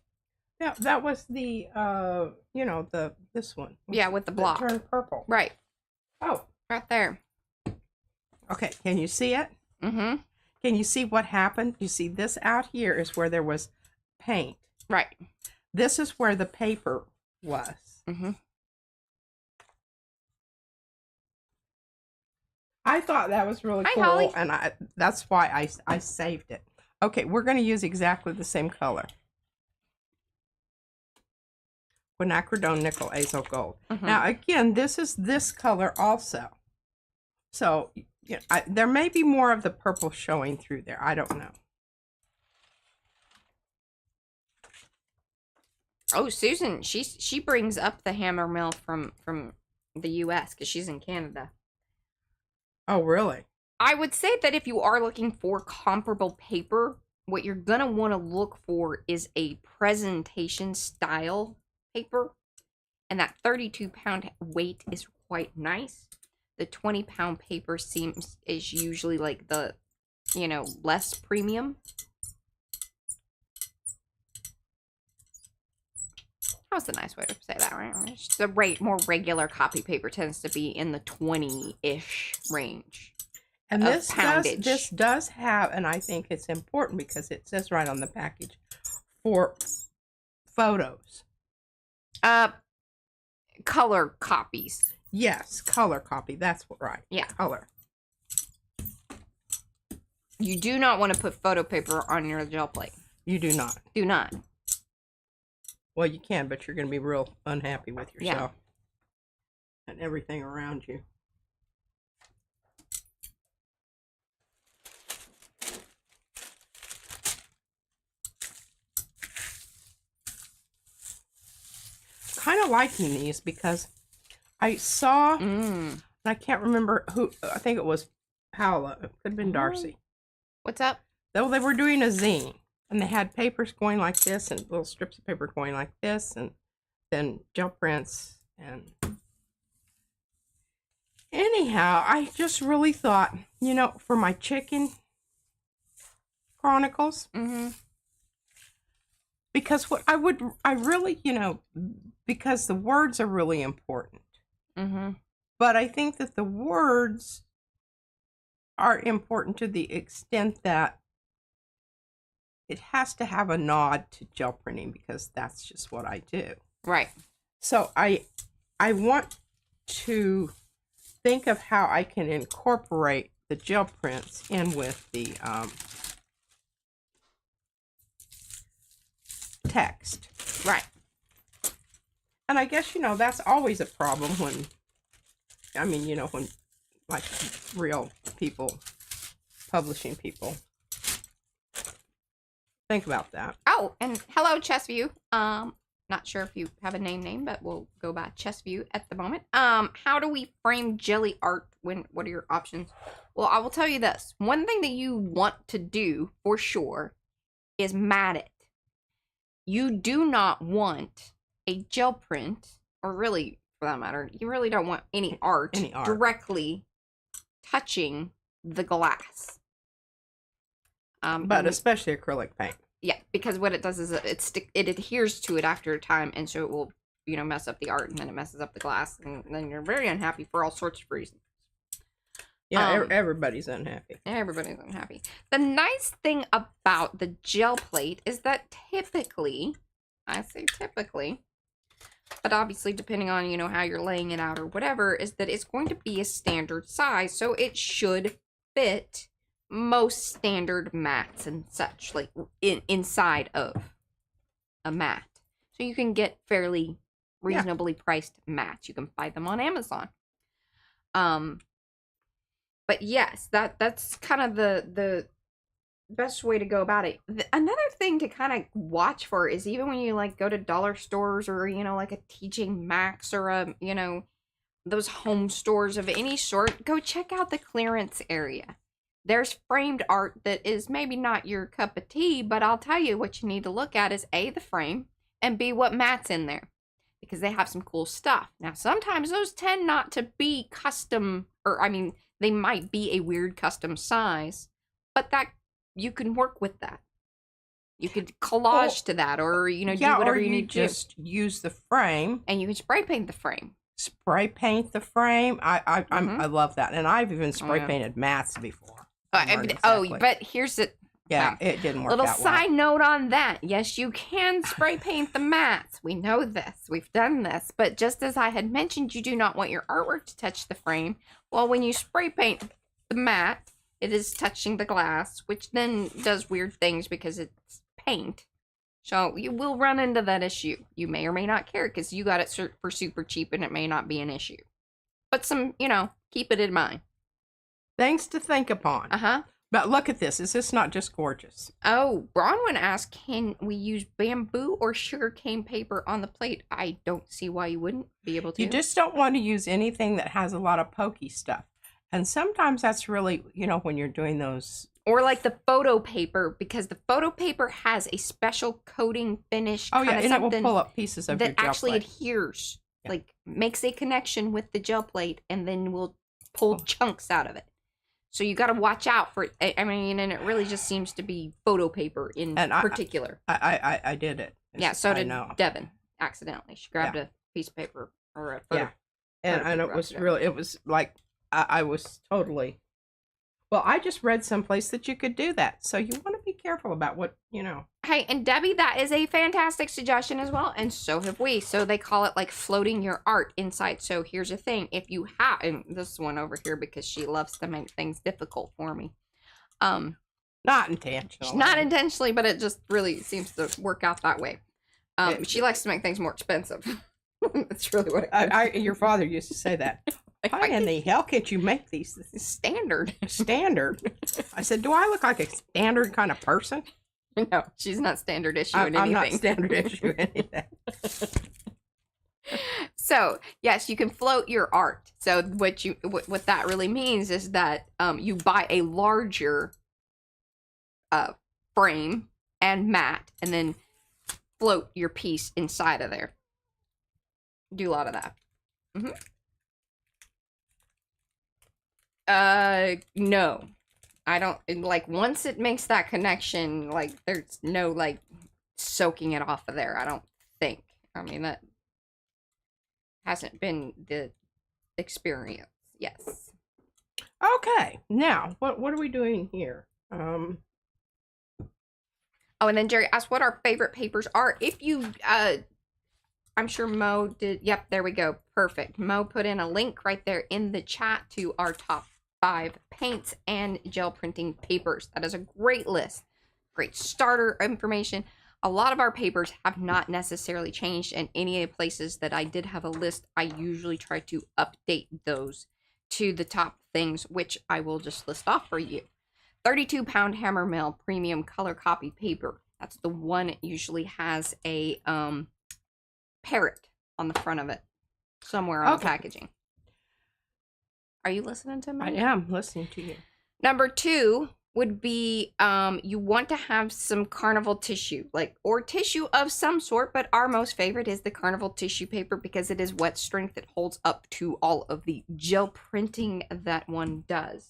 Yeah, that was the, this one. Yeah, with the block. That turned purple. Right. Oh. Right there. Okay, can you see it? Mm-hmm. Can you see what happened? You see this out here is where there was paint. Right. This is where the paper was. Mm-hmm. I thought that was really cool, Holly. And that's why I saved it. Okay, we're going to use exactly the same color. Quinacridone Nickel Azo Gold. Mm-hmm. Now, again, this is this color also. So... there may be more of the purple showing through there. I don't know. Oh, Susan, she brings up the hammer mill from the U.S. because she's in Canada. Oh, really? I would say that if you are looking for comparable paper, what you're gonna want to look for is a presentation style paper, and that 32-pound weight is quite nice. The 20-pound paper is usually like the, less premium. That's a nice way to say that, right? The more regular copy paper tends to be in the 20-ish range. And this does have, and I think it's important because it says right on the package, for photos. Color copies. Yes, color copy. That's right. Yeah. Color. You do not want to put photo paper on your gel plate. You do not. Do not. Well, you can, but you're going to be real unhappy with yourself. And everything around you. Kind of liking these because I saw, and I can't remember who, I think it was Paola, it could have been Darcy. What's up? They were doing a zine, and they had papers going like this, and little strips of paper going like this, and then gel prints, and anyhow, I just really thought, for my chicken chronicles, because because the words are really important. But I think that the words are important to the extent that it has to have a nod to gel printing because that's just what I do. Right. So I want to think of how I can incorporate the gel prints in with the text. Right. And I guess, that's always a problem when like real people, publishing people, think about that. Oh, and hello, Chessview. Not sure if you have a name, but we'll go by Chessview at the moment. How do we frame jelly art? What are your options? Well, I will tell you this. One thing that you want to do for sure is mat it. You do not want a gel print, or really, for that matter, you really don't want any art directly touching the glass. But especially acrylic paint. Yeah, because what it does is it adheres to it after a time, and so it will, mess up the art, and then it messes up the glass, and then you're very unhappy for all sorts of reasons. Yeah, everybody's unhappy. Everybody's unhappy. The nice thing about the gel plate is that typically, I say typically, but obviously depending on, how you're laying it out or whatever, is that it's going to be a standard size, so it should fit most standard mats and such, like inside of a mat. So you can get fairly reasonably priced mats. You can buy them on Amazon. But yes, that's kind of the best way to go about it. Another thing to kind of watch for is even when you go to dollar stores or like a TJ Maxx or a those home stores of any sort, go check out the clearance area. There's framed art that is maybe not your cup of tea, but I'll tell you what you need to look at is A, the frame, and B, what mat's in there, because they have some cool stuff. Now, sometimes those tend not to be custom, they might be a weird custom size, but that you can work with that. You could collage to that, or do whatever you need to do. Just use the frame, and you can spray paint the frame. Spray paint the frame. I love that, and I've even spray painted mats before. But here's it. Yeah, it didn't work that well. Little side note on that. Yes, you can spray paint the mats. We know this. We've done this. But just as I had mentioned, you do not want your artwork to touch the frame. Well, when you spray paint the mat, it is touching the glass, which then does weird things because it's paint. So you will run into that issue. You may or may not care because you got it for super cheap and it may not be an issue. But keep it in mind. Things to think upon. But look at this. Is this not just gorgeous? Oh, Bronwyn asked, can we use bamboo or sugarcane paper on the plate? I don't see why you wouldn't be able to. You just don't want to use anything that has a lot of pokey stuff. And sometimes that's really, you know, when you're doing those. Or like the photo paper, because the photo paper has a special coating finish. Oh, yeah, and it will pull up pieces of your that gel actually plate. adheres, Yeah. like makes a connection with the gel plate and then will pull chunks out of it. So you got to watch out for it. I mean, and it really just seems to be photo paper in particular. I did it. Yeah, so did Devin accidentally. She grabbed a piece of paper or a photo. Yeah, and it was really, it was like, I was totally, well, I just read someplace that you could do that. So you want to be careful about what, you know. Hey, and Debbie, that is a fantastic suggestion as well, and so have we. So they call it like floating your art inside. So here's the thing. If you have, and this one over here, because she loves to make things difficult for me. Not intentionally. Not intentionally, but it just really seems to work out that way. She likes to make things more expensive. That's really what it is. Your father used to say that. Why in the hell can't you make these? Standard. Standard. I said, do I look like a standard kind of person? No, she's not standard issue in anything. I'm not standard issue in anything. So, yes, you can float your art. So what that really means is that you buy a larger frame and mat and then float your piece inside of there. Do a lot of that. No. I don't, like, once it makes that connection, like, there's no, like, soaking it off of there, I don't think. I mean, that hasn't been the experience. Yes. Okay, now, what are we doing here? Oh, and then Jerry asked what our favorite papers are. If you, I'm sure Mo did, yep, there we go, perfect. Mo put in a link right there in the chat to our top 5 paints and gel printing papers. That is a great list. Great starter information. A lot of our papers have not necessarily changed, and any of the places that I did have a list, I usually try to update those to the top things, which I will just list off for you. 32-pound hammer mill premium color copy paper. That's the one that usually has a parrot on the front of it somewhere on the packaging. Are you listening to me? I am listening to you. Number 2 would be you want to have some carnival tissue, or tissue of some sort, but our most favorite is the carnival tissue paper because it is wet strength. It holds up to all of the gel printing that one does.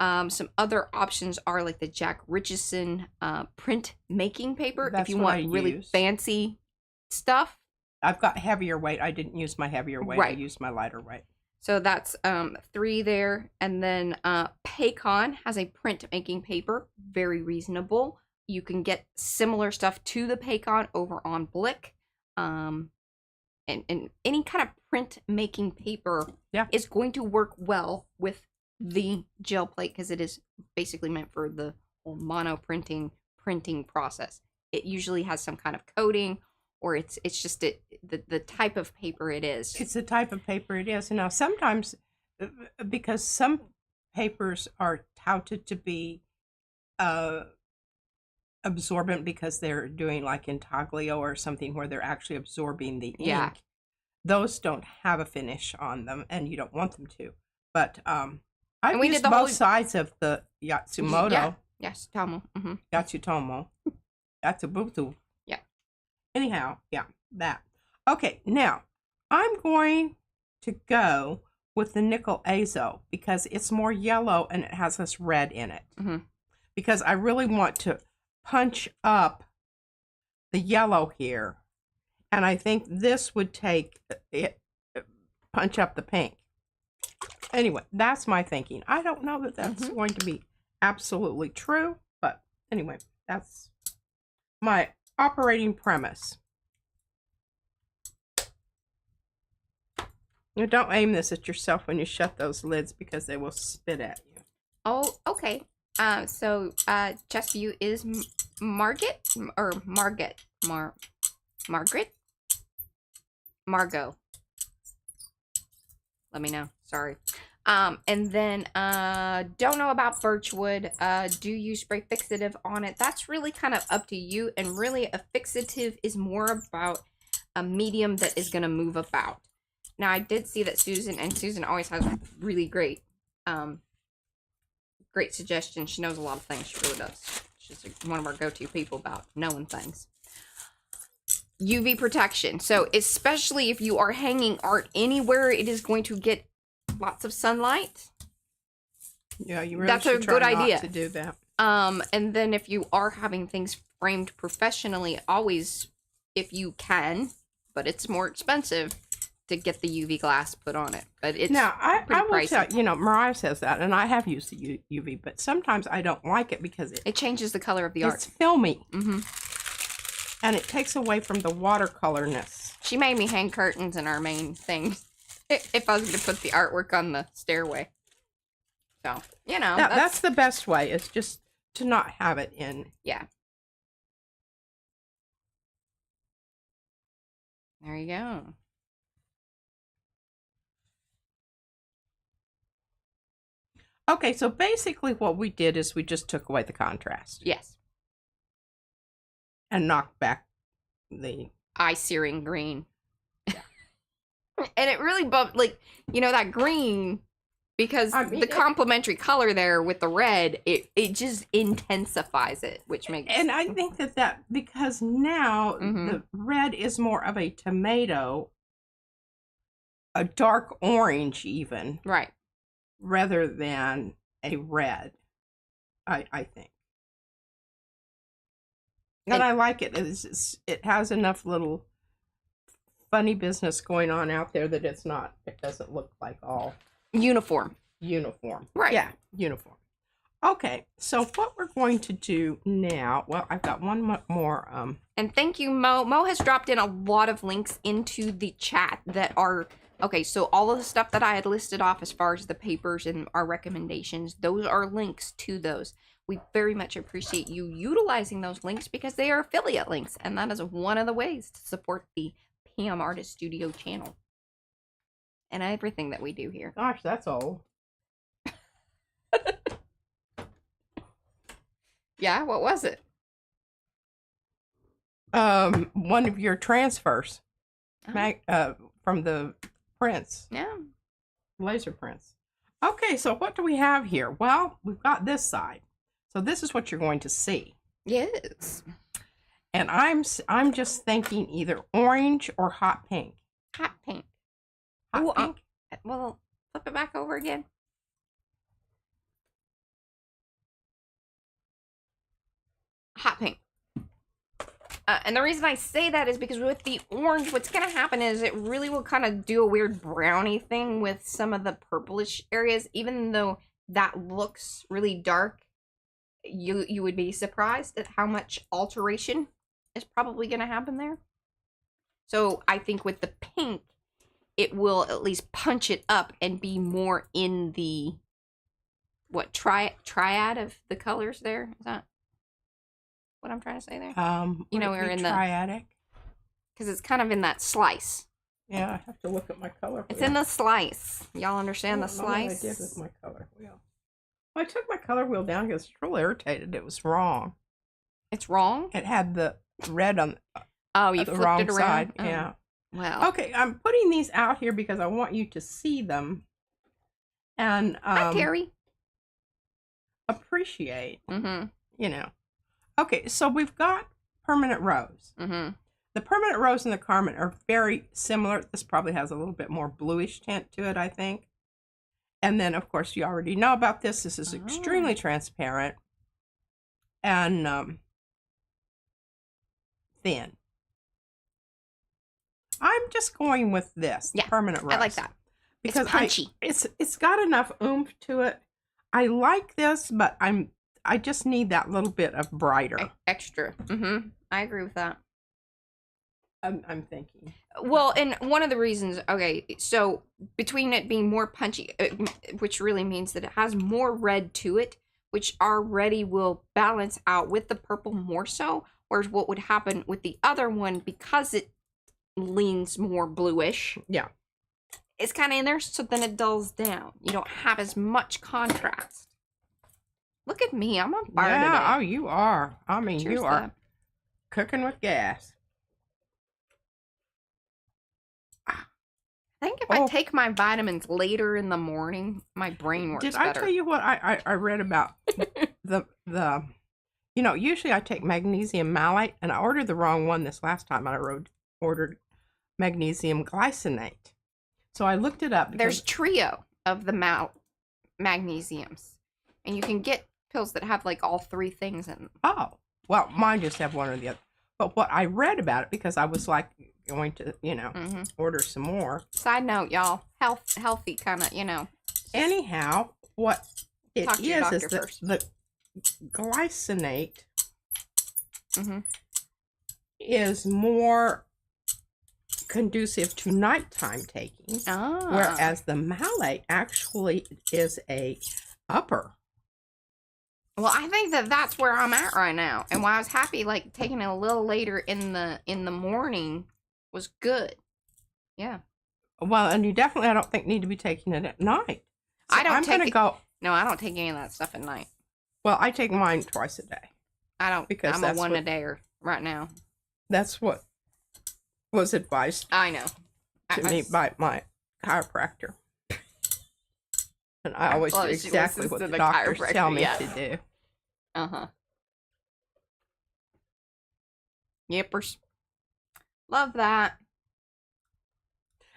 Some other options are like the Jack Richardson print making paper. That's if you want really fancy stuff. I've got heavier weight. I didn't use my heavier weight. Right. I used my lighter weight. So that's 3 there. And then Paycon has a print making paper. Very reasonable. You can get similar stuff to the Paycon over on Blick. And any kind of print making paper is going to work well with the gel plate because it is basically meant for the whole mono printing process. It usually has some kind of coating, or it's just the type of paper it is. It's the type of paper it is. And now sometimes, because some papers are touted to be absorbent because they're doing like intaglio or something where they're actually absorbing the ink. Yeah. Those don't have a finish on them, and you don't want them to. But I've used both sides of the Yatsumoto. Yeah. Yatsutomo. Yatsutomo. Yatsubutu. Yeah. Anyhow, that. Okay, now I'm going to go with the nickel azo because it's more yellow and it has this red in it. Because I really want to punch up the yellow here, and I think this would take it, punch up the pink. Anyway, that's my thinking. I don't know that that's going to be absolutely true, but anyway, that's my operating premise. Now, don't aim this at yourself when you shut those lids because they will spit at you. Oh, okay. So Chestview is Margaret or Margaret? Margaret? Margot. Let me know. Sorry. And then, don't know about birchwood. Do you spray fixative on it? That's really kind of up to you. And really, a fixative is more about a medium that is going to move about. Now, I did see that Susan always has really great, great suggestions. She knows a lot of things. She really does. She's one of our go-to people about knowing things. UV protection. So, especially if you are hanging art anywhere, it is going to get lots of sunlight. Yeah, you really That's a should try good not idea to do that. And then if you are having things framed professionally, always, if you can, but it's more expensive to get the UV glass put on it. But it's now I will pricey. tell you know, Mariah says that, and I have used the UV, but sometimes I don't like it because it changes the color of the art. It's filmy, Mm-hmm. and it takes away from the watercolorness. She made me hang curtains in our main thing if I was going to put the artwork on the stairway. So, you know. That's the best way, is just to not have it in. Yeah. There you go. Okay, so basically what we did is we just took away the contrast. Yes. And knocked back the eye-searing green. Yeah. And it really bumped, like, you know, that green, because the complementary color there with the red, it just intensifies it, which makes... And I think that because now the red is more of a tomato, a dark orange even. Right. Rather than a red, I think. And I like it. It has enough little funny business going on out there that it doesn't look like all uniform. Right. Yeah, uniform. Okay, so what we're going to do now, well, I've got one more. And thank you, Mo. Mo has dropped in a lot of links into the chat that are... Okay, so all of the stuff that I had listed off as far as the papers and our recommendations, those are links to those. We very much appreciate you utilizing those links because they are affiliate links, and that is one of the ways to support the Pam Artist Studio channel and everything that we do here. Gosh, that's old. Yeah, what was it? One of your transfers from the prints. Yeah. Laser prints. Okay, so what do we have here? Well, we've got this side. So this is what you're going to see. Yes. And I'm just thinking either orange or hot pink. Hot pink. Hot pink? Well, flip it back over again. Hot pink. And the reason I say that is because with the orange, what's going to happen is it really will kind of do a weird browny thing with some of the purplish areas. Even though that looks really dark, you would be surprised at how much alteration is probably going to happen there. So I think with the pink, it will at least punch it up and be more in the, what, triad of the colors there? Is that what I'm trying to say there? You know, we're in the triadic, because it's kind of in that slice. Yeah, I have to look at my color wheel. It's in the slice. Y'all understand the slice? What I did with my color wheel. Well, I took my color wheel down because I was real irritated. It was wrong. It's wrong? It had the red on you the flipped wrong it around? side. Oh. Yeah. Well. Okay, I'm putting these out here because I want you to see them and Hi, Terry. Appreciate. Mm-hmm. You know. Okay, so we've got permanent rose. Mm-hmm. The permanent rose and the Carmen are very similar. This probably has a little bit more bluish tint to it, I think. And then, of course, you already know about this. This is extremely transparent and thin. I'm just going with this, the permanent rose. I like that. Because it's punchy. It's got enough oomph to it. I like this, but I just need that little bit of brighter. Extra. Mm-hmm. I agree with that. I'm thinking. Well, and one of the reasons, okay, so between it being more punchy, which really means that it has more red to it, which already will balance out with the purple more so, whereas what would happen with the other one, because it leans more bluish, yeah, is kind of in there, so then it dulls down. You don't have as much contrast. Look at me. I'm on fire today. Yeah, oh, you are. I mean, Cheers you are to cooking with gas. I think if I take my vitamins later in the morning, my brain works better. Did I tell you what I read about the you know, usually I take magnesium malate, and I ordered the wrong one this last time. I ordered magnesium glycinate. So I looked it up. There's trio of the magnesiums, and you can get pills that have like all three things in them. Oh, well, mine just have one or the other. But what I read about it, because I was like going to, you know, order some more. Side note, y'all, healthy kind of, you know. Anyhow, what it is first. the glycinate is more conducive to nighttime taking, whereas the malate actually is a upper. Well, I think that's where I'm at right now, and why I was happy, like taking it a little later in the morning was good. Yeah. Well, and you definitely, I don't think, need to be taking it at night. So I don't. No, I don't take any of that stuff at night. Well, I take mine twice a day. I don't, because I'm a one a dayer right now. That's what was advised. I know. To me by my chiropractor. And I always do exactly what the doctors tell me to do. Yippers. Love that.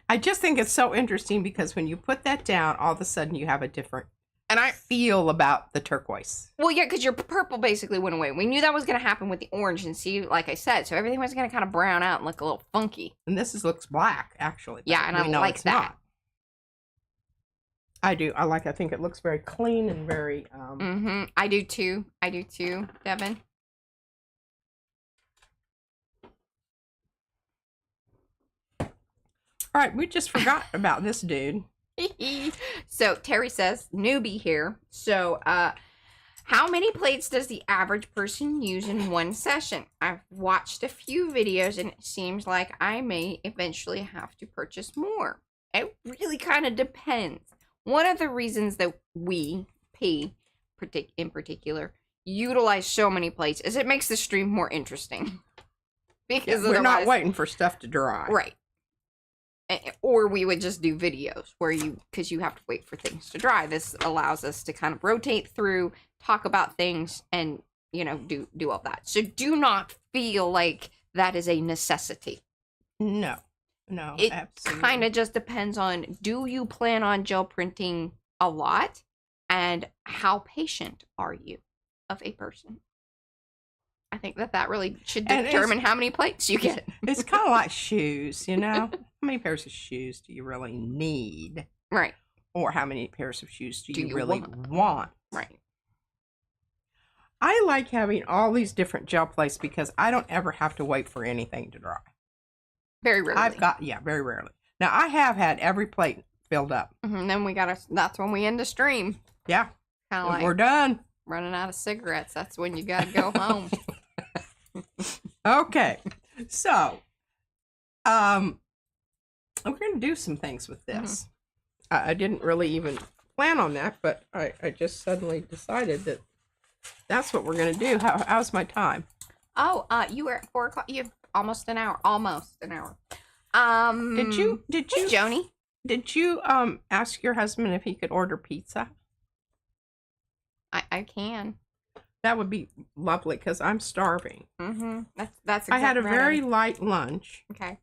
I just think it's so interesting because when you put that down, all of a sudden you have a different feel about the turquoise. Well, yeah, because your purple basically went away. We knew that was going to happen with the orange, and see, like I said, so everything was going to kind of brown out and look a little funky. And this looks black, actually. Yeah, and I like that. Not. I do. I think it looks very clean and very... I do too, Devin. All right, we just forgot about this dude. So Terry says, newbie here. So, how many plates does the average person use in one session? I've watched a few videos, and it seems like I may eventually have to purchase more. It really kind of depends. One of the reasons that we, in particular, utilize so many plates is it makes the stream more interesting. Because we're not waiting for stuff to dry. Right. Or we would just do videos where because you have to wait for things to dry. This allows us to kind of rotate through, talk about things, and, you know, do all that. So do not feel like that is a necessity. No, it absolutely. Kind of just depends on, do you plan on gel printing a lot, and how patient are you of a person? I think that really should determine how many plates you get. It's kind of like shoes, you know? How many pairs of shoes do you really need? Right. Or how many pairs of shoes do you really want? Right. I like having all these different gel plates because I don't ever have to wait for anything to dry. Very rarely. Very rarely. Now, I have had every plate filled up. Then that's when we end the stream. Yeah. Kind of like, we're done. Running out of cigarettes. That's when you got to go home. Okay. So, we're going to do some things with this. I didn't really even plan on that, but I just suddenly decided that that's what we're going to do. How's my time? Oh, you were at 4 o'clock. You have almost an hour. Did you, Joni? Did you, ask your husband if he could order pizza? I can. That would be lovely because I'm starving. That's exactly I had a very light lunch. Okay.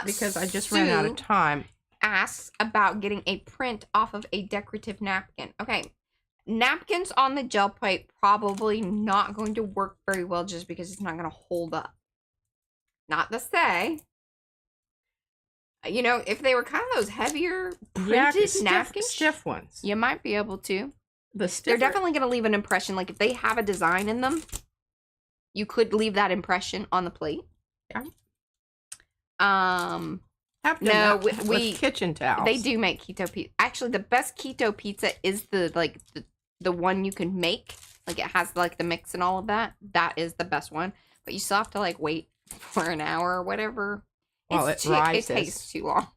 Because I just ran out of time. Asks about getting a print off of a decorative napkin. Okay. Napkins on the gel plate probably not going to work very well just because it's not going to hold up. Not to say, you know, if they were kind of those heavier printed napkins, stiff ones, you might be able to. They're definitely going to leave an impression. Like if they have a design in them, you could leave that impression on the plate. Yeah. No, with kitchen towels. They do make keto pizza. Actually, the best keto pizza is the one you can make. Like it has like the mix and all of that. That is the best one. But you still have to like wait for an hour or whatever. Well, it rises. It takes too long.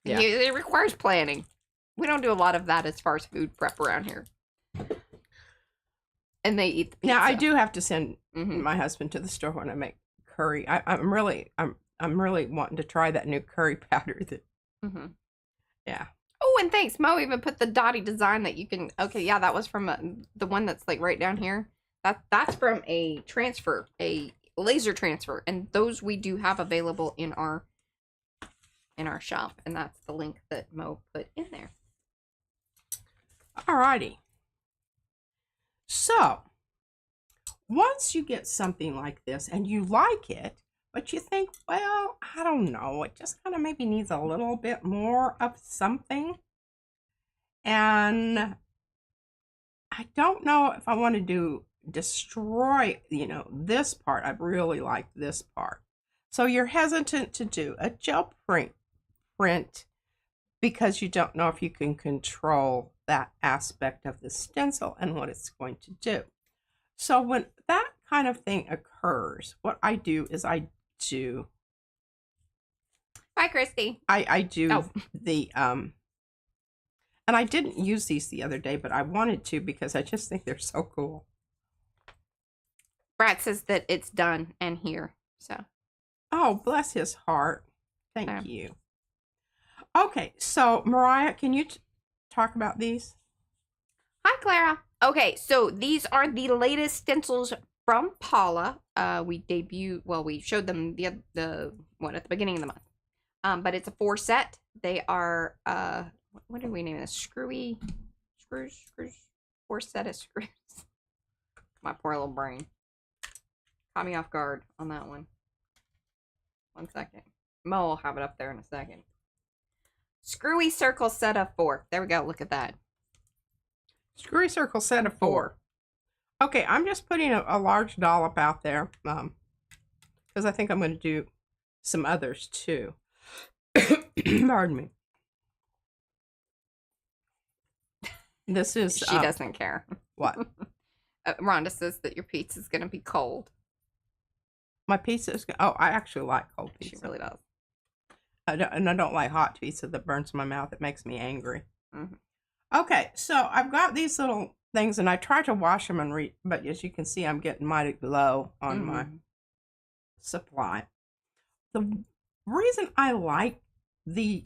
Yeah. It requires planning. We don't do a lot of that as far as food prep around here. And they eat the pizza. Now I do have to send Mm-hmm. my husband to the store when I make curry. I'm really wanting to try that new curry powder. Mm-hmm. Yeah. Oh, and thanks, Mo. Even put the dotty design that you can. Okay, yeah, that was from the one that's like right down here. That's from a transfer, a laser transfer, and those we do have available in our shop, and that's the link that Mo put in there. Alrighty. So once you get something like this and you like it, but you think, well, I don't know, it just kind of maybe needs a little bit more of something. And I don't know if I want to destroy, this part. I really like this part. So you're hesitant to do a gel print because you don't know if you can control that aspect of the stencil and what it's going to do. So when that kind of thing occurs, what I do is I do. Hi, Christy. I do the and I didn't use these the other day, but I wanted to because I just think they're so cool. Brad says that it's done and here. So. Oh, bless his heart. Thank you. Okay, so Mariah, can you talk about these? Hi, Clara. Okay, so these are the latest stencils from Paula. We showed them the at the beginning of the month. But it's a 4 set. They are what do we name this? Screws. 4 set of screws. My poor little brain. Caught me off guard on that one. 1 second. Mo will have it up there in a second. Screwy circle set of 4. There we go. Look at that. Screwy circle set of 4. Okay, I'm just putting a large dollop out there because I think I'm going to do some others too. Pardon me. This is... She doesn't care. What? Rhonda says that your pizza is going to be cold. My pizza is... Oh, I actually like cold pizza. She really does. I don't like hot pizza that burns my mouth. It makes me angry. Mm-hmm. Okay, so I've got these little things, and I try to wash them but as you can see, I'm getting mighty low on my supply. The reason I like the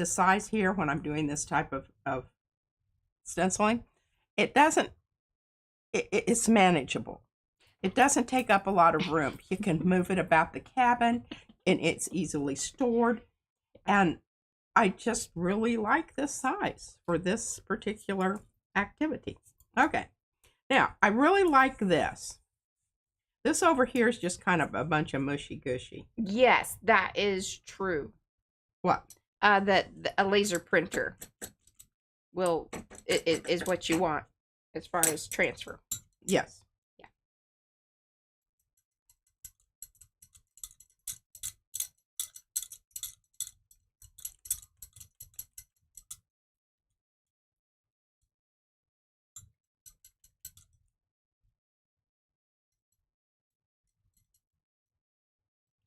size here when I'm doing this type of stenciling, it's manageable. It doesn't take up a lot of room. You can move it about the cabin, and it's easily stored. And I just really like this size for this particular activity. Okay. Now, I really like this. This over here is just kind of a bunch of mushy gushy. Yes, that is true. What? That a laser printer is what you want as far as transfer. Yes. Yeah.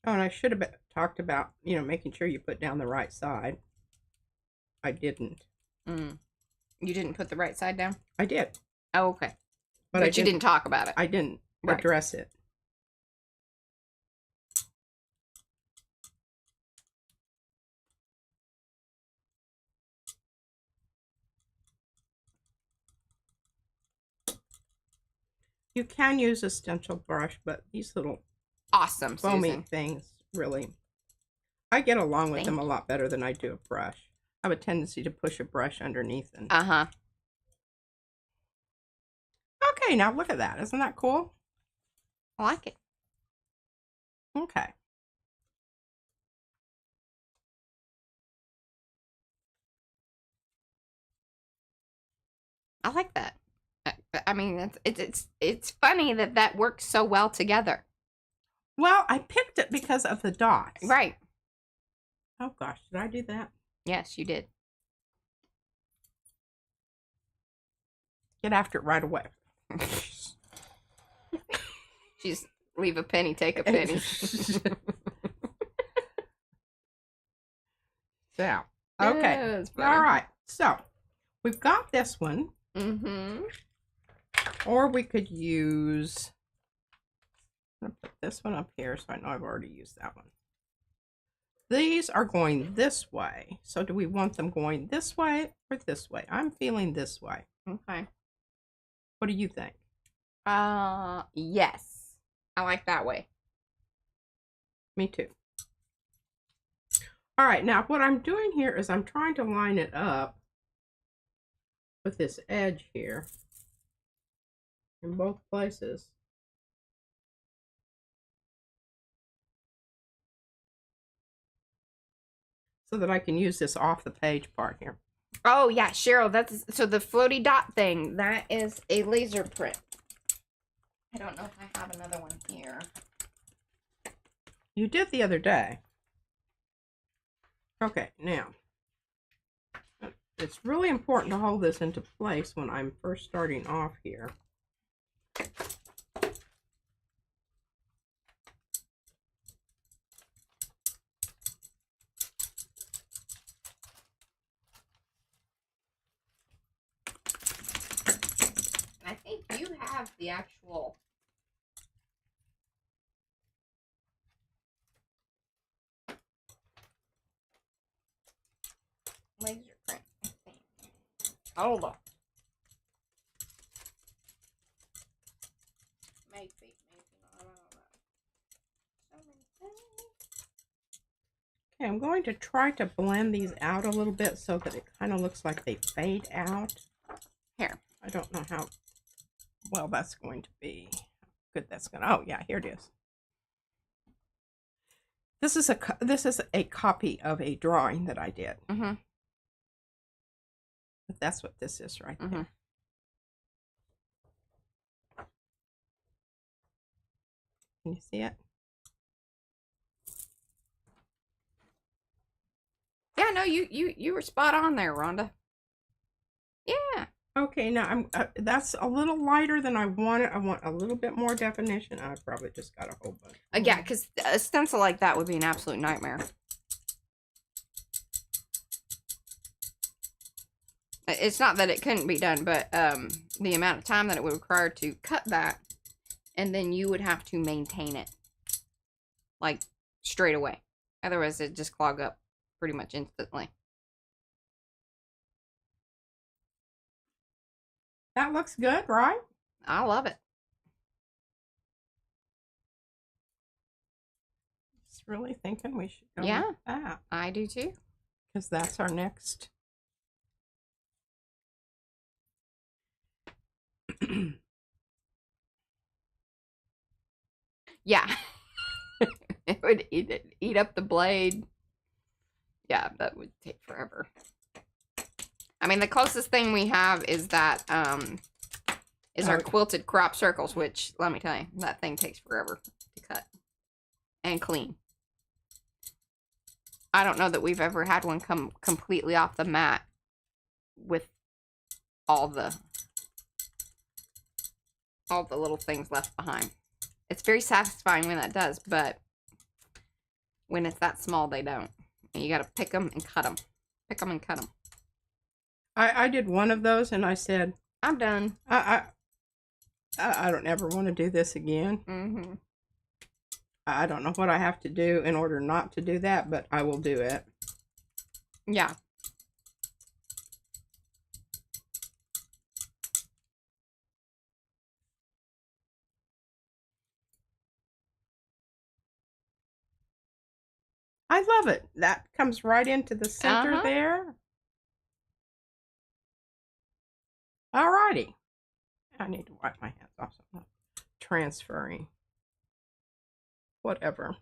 Oh, and I should have talked about, making sure you put down the right side. I didn't. You didn't put the right side down? I did. Oh, okay. But you didn't talk about it. I didn't address it. You can use a stencil brush, but these little awesome foamy Susan. things, really, I get along with them a lot better than I do a brush. I have a tendency to push a brush underneath. And okay, now look at that. Isn't that cool? I like it. Okay. I like that. I mean, it's funny that works so well together. Well, I picked it because of the dots. Right. Oh gosh, did I do that? Yes, you did. Get after it right away. She's leave a penny, take a penny. So, okay. That's All funny. right. So, we've got this one. Mm-hmm. Or we could use... I'm going to put this one up here so I know I've already used that one. These are going this way. So do we want them going this way or this way? I'm feeling this way. Okay. What do you think? Yes. I like that way. Me too. All right, now what I'm doing here is I'm trying to line it up with this edge here in both places. So that I can use this off the page part here. Oh, yeah, Cheryl, that's, so the floaty dot thing, that is a laser print. I don't know if I have another one here. You did the other day. Okay, now, it's really important to hold this into place when I'm first starting off here. I think you have the actual laser print, I think. Hold on. Maybe not. I don't know. Okay, I'm going to try to blend these out a little bit so that it kind of looks like they fade out. Here. I don't know how well that's going to be. How good that's going to... Oh, yeah, here it is. This is a copy of a drawing that I did. Mm-hmm. But that's what this is right there. Can you see it? Yeah, no, you were spot on there, Rhonda. Yeah. Okay, now I'm that's a little lighter than I wanted. I want a little bit more definition. I probably just got a whole bunch. Yeah, because a stencil like that would be an absolute nightmare. It's not that it couldn't be done, but the amount of time that it would require to cut that, and then you would have to maintain it, like, straight away. Otherwise, it'd just clog up pretty much instantly. That looks good, right? I love it. Just really thinking we should go Yeah, with that. I do too. Because that's our next. Yeah. It would eat up the blade. Yeah, that would take forever. I mean, the closest thing we have is that, is our quilted crop circles, which, let me tell you, that thing takes forever to cut and clean. I don't know that we've ever had one come completely off the mat with all the little things left behind. It's very satisfying when that does, but when it's that small, they don't. And you got to pick them and cut them. Pick them and cut them. I did one of those and I said, I'm done. I don't ever want to do this again. Mm-hmm. I don't know what I have to do in order not to do that, but I will do it. Yeah. I love it. That comes right into the center there. Alrighty. I need to wipe my hands off. So I'm not transferring whatever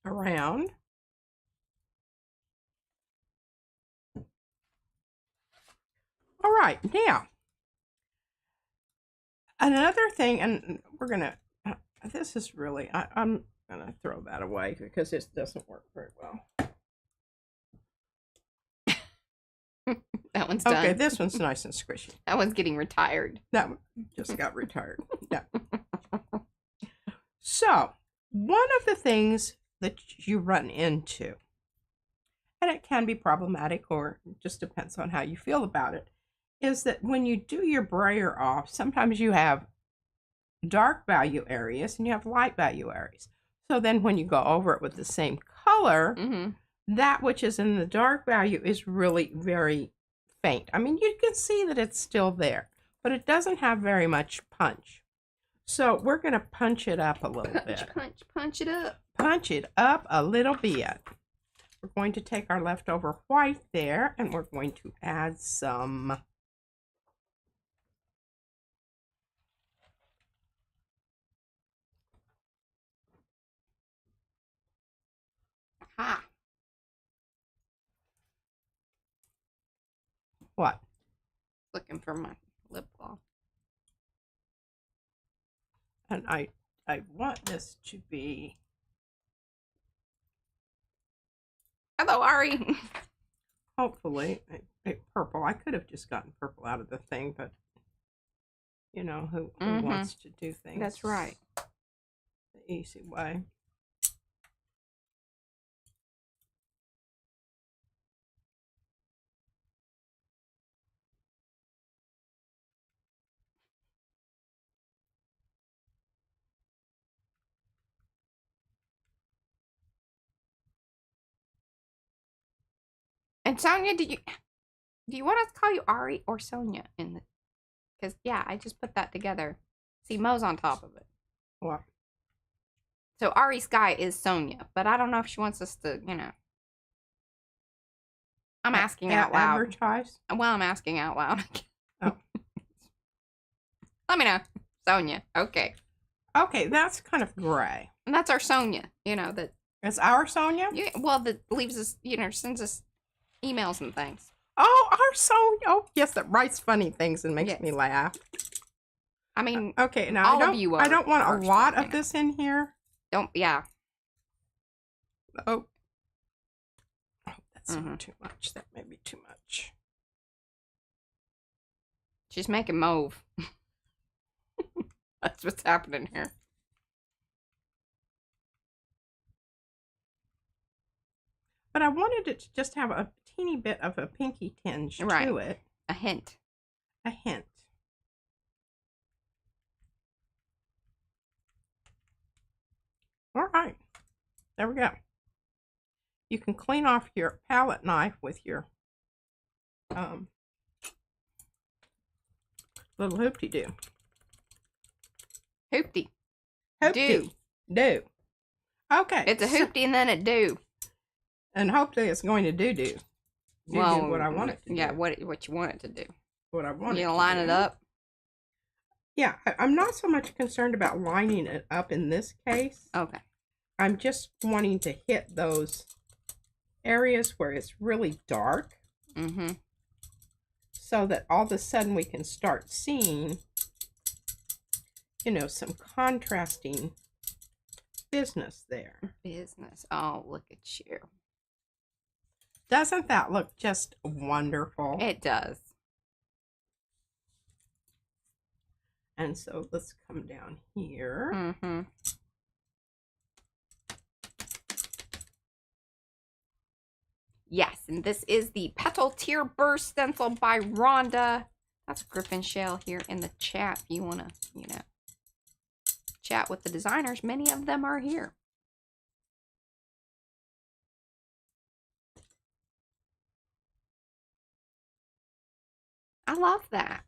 around. All right, now another thing, and we're gonna. This is really. I'm gonna throw that away because it doesn't work very well. That one's done. Okay, this one's nice and squishy. That one's getting retired. That one just got retired. Yeah. So, one of the things that you run into, and it can be problematic, or it just depends on how you feel about it, is that when you do your brayer off, sometimes you have dark value areas and you have light value areas. So then when you go over it with the same color, that which is in the dark value is really very faint. I mean, you can see that it's still there, but it doesn't have very much punch. So we're going to punch it up a little bit. Punch it up. Punch it up a little bit. We're going to take our leftover white there, and we're going to add some what? Looking for my lip gloss. And I want this to be... Hello, Ari. Hopefully, a purple. I could have just gotten purple out of the thing, but you know, who wants to do things? That's right. The easy way. And Sonia, do you want us to call you Ari or Sonia in the? Because yeah, I just put that together. See, Mo's on top of it. What? So Ari Sky is Sonia, but I don't know if she wants us to, you know. I'm asking out loud. Advertise? Well, I'm asking out loud. Oh. Let me know. Sonia. Okay. Okay, that's kind of gray. And that's our Sonia, you know, that. It's our Sonia? Yeah, well, that leaves us, you know, sends us emails and things. Oh, our Sonia. Oh, yes, that writes funny things and makes me laugh. I mean, okay, now all of you I don't want a lot of know. this in here. Yeah. Oh, that's too much. That may be too much. She's making mauve. That's what's happening here. But I wanted it to just have a teeny bit of a pinky tinge to it. A hint. A hint. All right. There we go. You can clean off your palette knife with your little hoopty-doo. Hoopty. Do. Okay. It's a hoopty and then a do. And hopefully it's going to do. Well, do what I want it to do. Yeah, what you want it to do. What I want it to do. You gonna line it up? Yeah, I'm not so much concerned about lining it up in this case. Okay. I'm just wanting to hit those areas where it's really dark. So that all of a sudden we can start seeing, you know, some contrasting business there. Business. Oh, look at you. Doesn't that look just wonderful? It does. And so let's come down here. Yes, and this is the Petal Tear Burst stencil by Rhonda. That's Griffin Shell here in the chat. If you want to, you know, chat with the designers, many of them are here. I love that.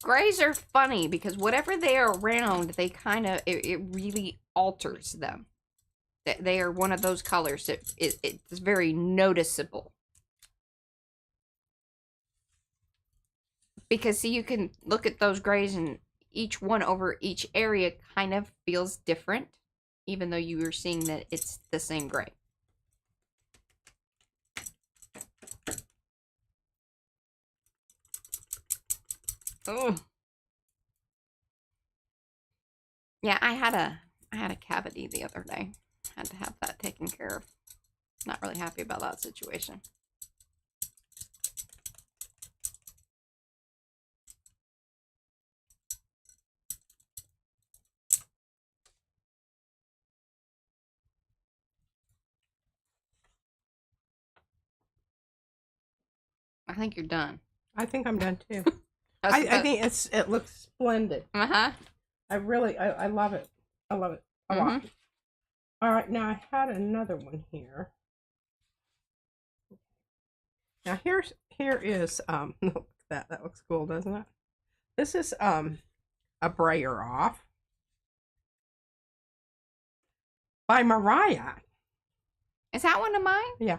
Grays are funny because whatever they are around, they kind of, it really alters them. They are one of those colors that it's very noticeable. Because see, you can look at those grays and each one over each area kind of feels different, even though you are seeing that it's the same gray. Oh. Yeah, I had a cavity the other day. Had to have that taken care of. Not really happy about that situation. think you're done. I think I'm done too. I think it looks splendid. Uh-huh. I love it. I love it a lot. All right, now I had another one here. Now here is look at that looks cool, doesn't it? This is a brayer off by Mariah. Is that one of mine? Yeah.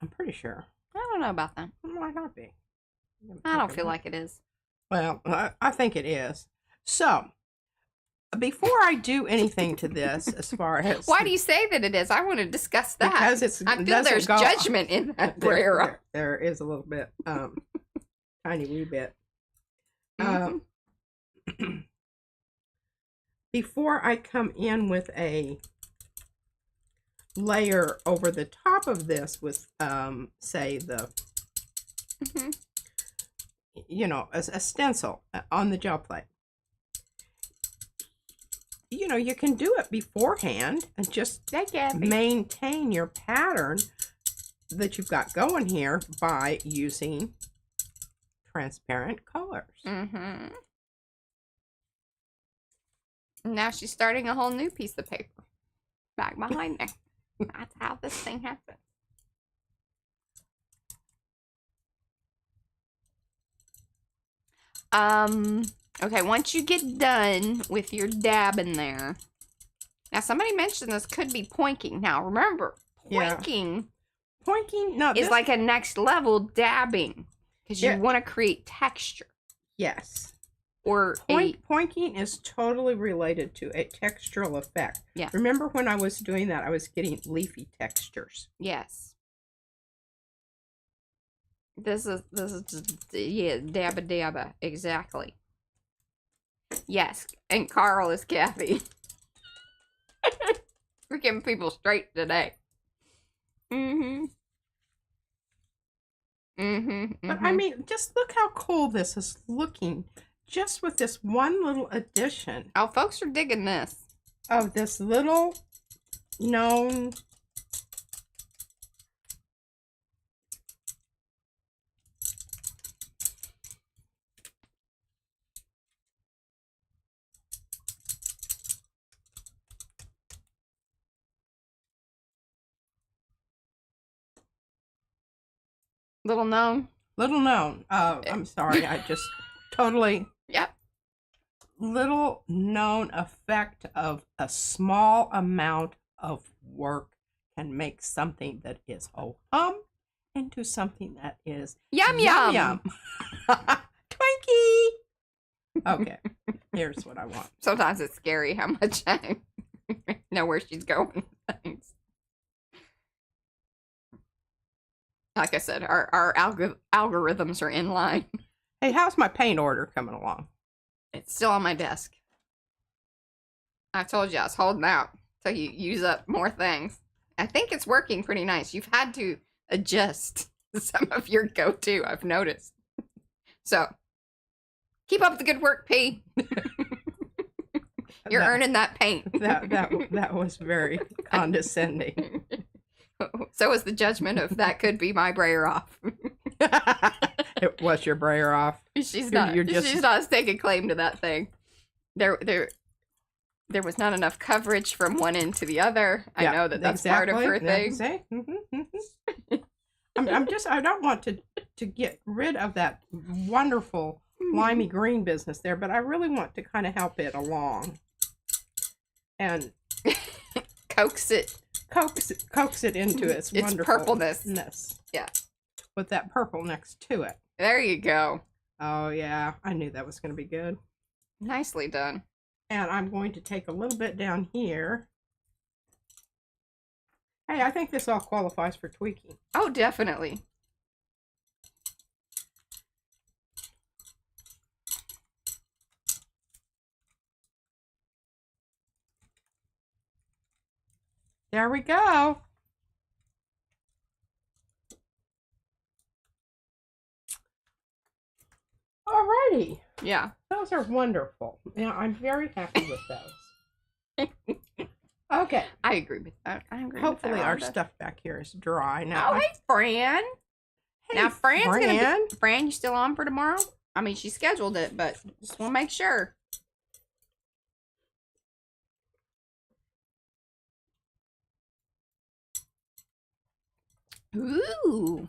I'm pretty sure. I don't know about that. Why not be? I don't feel like it is. Well, I think it is. So, before I do anything to this, as far as why do you say that it is? I want to discuss that. Because I feel there's judgment in that brayer. There is a little bit, tiny wee bit. Before I come in with a layer over the top of this with, say, the, you know, a stencil on the gel plate. You know, you can do it beforehand and just maintain your pattern that you've got going here by using transparent colors. Now she's starting a whole new piece of paper back behind there. That's how this thing happens. Okay, once you get done with your dab in there. Now, somebody mentioned this could be pointing. Now, remember, pointing is like a next level dabbing. Because you want to create texture. Yes. Or pointing is totally related to a textural effect. Yeah. Remember when I was doing that, I was getting leafy textures. Yes. This is just, yeah, dabba, exactly. Yes, and Carl is Kathy. We're giving people straight today. But I mean, just look how cool this is looking. Just with this one little addition. Oh, folks are digging this. Of this little known Little known. I'm sorry, I just totally. Yep. Little known effect of a small amount of work can make something that is ho-hum into something that is yum. Twinkie. Okay, here's what I want. Sometimes it's scary how much I know where she's going with things. Like I said, our algorithms are in line. Hey, how's my paint order coming along? It's still on my desk. I told you I was holding out so you use up more things. I think it's working pretty nice. You've had to adjust some of your go-to, I've noticed. So, keep up the good work, P. You're earning that paint. That was very condescending. So was the judgment of that could be my brayer off. It was your brayer off. She's not taking claim to that thing. There was not enough coverage from one end to the other. I know that's part of her thing. I don't want to get rid of that wonderful limey green business there, but I really want to kind of help it along. And coax it into its wonderful purpleness. Yeah. With that purple next to it. There you go. Oh yeah, I knew that was going to be good. Nicely done. And I'm going to take a little bit down here. Hey, I think this all qualifies for tweaking. Oh, definitely. There we go. Alrighty. Yeah. Those are wonderful. Yeah, I'm very happy with those. Okay. I agree with that. I agree Hopefully with that, our Rhonda. stuff back here is dry now. Oh, hey, Fran. Hey, Now, Fran's gonna Fran. be... Fran, you still on for tomorrow? I mean, she scheduled it, but just want to make sure. Ooh.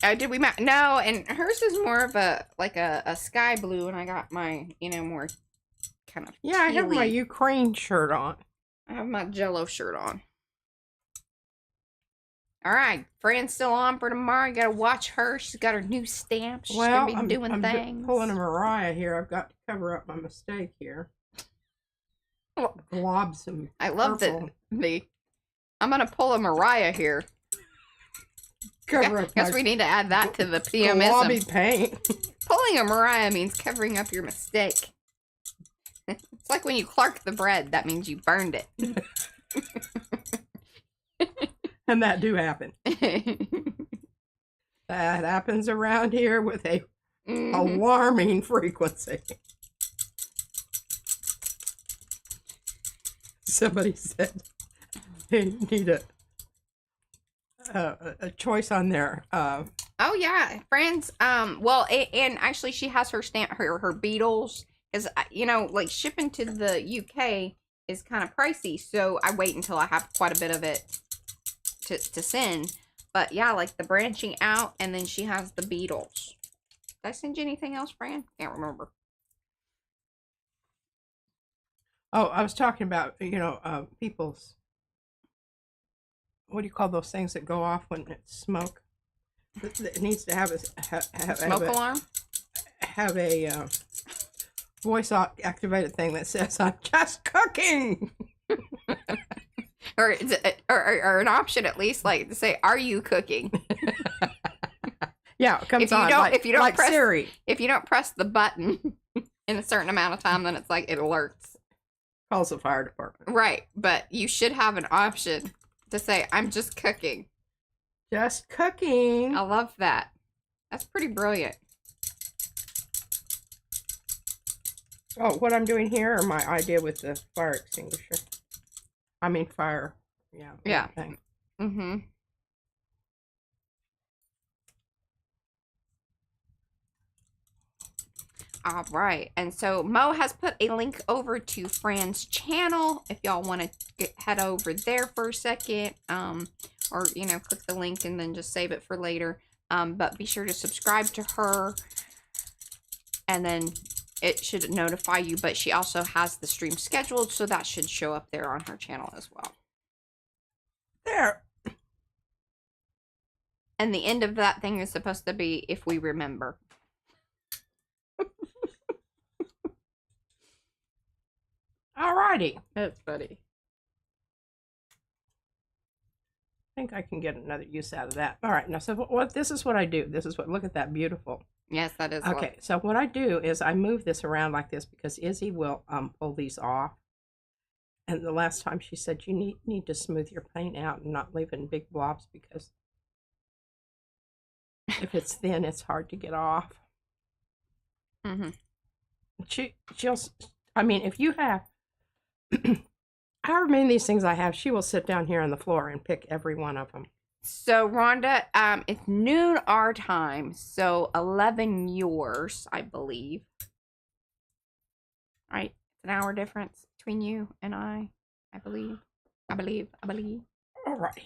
Oh, did we match? No, and hers is more of a, like a sky blue, and I got my, you know, more kind of Yeah, I have my tealy. Ukraine shirt on. I have my Jello shirt on. All right, Fran's still on for tomorrow. You gotta watch her. She's got her new stamp. She's gonna be doing I'm things. Pulling a Mariah here. I've got to cover up my mistake here. Globs some I love purple. I'm gonna pull a Mariah here. Cover up Guess my we need to add that to the PMism. globby paint. Pulling a Mariah means covering up your mistake. It's like when you Clark the bread. That means you burned it. And that do happen. That happens around here with a alarming frequency. Somebody said they need a choice on their Oh yeah, friends. Well, and actually, she has her stamp, her beetles, because you know, like shipping to the UK is kind of pricey. So I wait until I have quite a bit of it to send. But yeah, like the branching out, and then she has the beetles. Did I send you anything else, Fran? Can't remember. Oh, I was talking about, you know, people's, what do you call those things that go off when it's smoke? It needs to have a Smoke alarm? Have a voice activated thing that says, "I'm just cooking." or an option at least, like to say, "Are you cooking?" Yeah, it comes If you on don't- like, if you don't like press- Siri. If you don't press the button in a certain amount of time, then it's like it alerts. Calls the fire department. Right, but you should have an option to say, "I'm just cooking." Just cooking. I love that. That's pretty brilliant. Oh, what I'm doing here, or my idea with the fire extinguisher? I mean fire. Yeah. Yeah. Thing. Mm-hmm. All right, and so Mo has put a link over to Fran's channel if y'all want to head over there for a second, or you know, click the link and then just save it for later. But be sure to subscribe to her, and then it should notify you. But she also has the stream scheduled, so that should show up there on her channel as well. There. And the end of that thing is supposed to be "if we remember." Alrighty. That's funny. I think I can get another use out of that. All right. Now, so what? This is what I do. This is what. Look at that, beautiful. Yes, that is. Okay. So what I do is I move this around like this because Izzy will pull these off. And the last time she said you need to smooth your paint out and not leave it in big blobs because if it's thin, it's hard to get off. Mm-hmm. She'll. I mean, if you have. However many of these things I have, she will sit down here on the floor and pick every one of them. So, Rhonda, it's noon our time, so 11 yours, I believe. Right? It's an hour difference between you and I believe. I believe. Alrighty.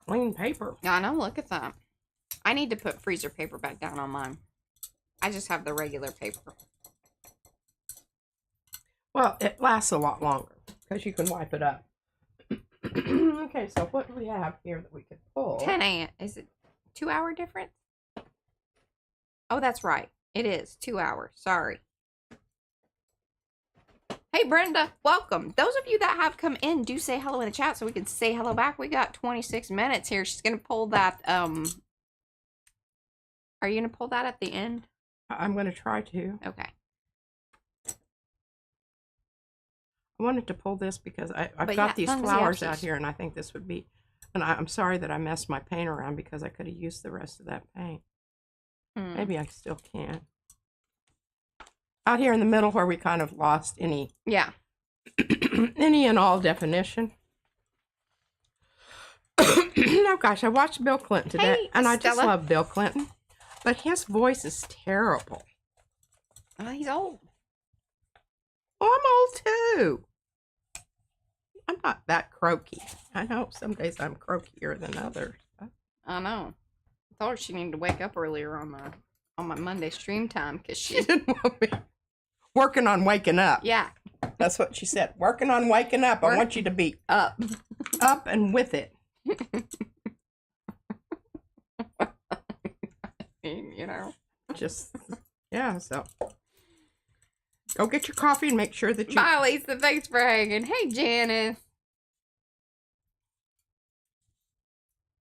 Clean paper. Yeah, I know. Look at that. I need to put freezer paper back down on mine. I just have the regular paper. Well, it lasts a lot longer because you can wipe it up. Okay, so what do we have here that we could pull? 10 a.m. Is it 2 hour difference? Oh, that's right. It is 2 hours. Sorry. Hey, Brenda, welcome. Those of you that have come in, do say hello in the chat so we can say hello back. We got 26 minutes here. She's going to pull that, are you going to pull that at the end? I'm going to try to. Okay. I wanted to pull this because I've But got yeah, these thumbs flowers yapsies. out here, and I think this would be. And I'm sorry that I messed my paint around because I could have used the rest of that paint. Maybe I still can. Out here in the middle where we kind of lost any. Yeah. Any and all definition. Oh gosh, I watched Bill Clinton today, Hey, and I just Stella. love Bill Clinton, but his voice is terrible. He's old. Oh, I'm old too. I'm not that croaky. I know some days I'm croakier than others. I know. I told her she needed to wake up earlier on my Monday stream time because She she. didn't want me working on waking up. Yeah. That's what she said. Working on waking up. I want you to be Up. up and with it. You know. Just, yeah, so. Go get your coffee and make sure that you... Bye, Lisa. Thanks for hanging. Hey, Janice.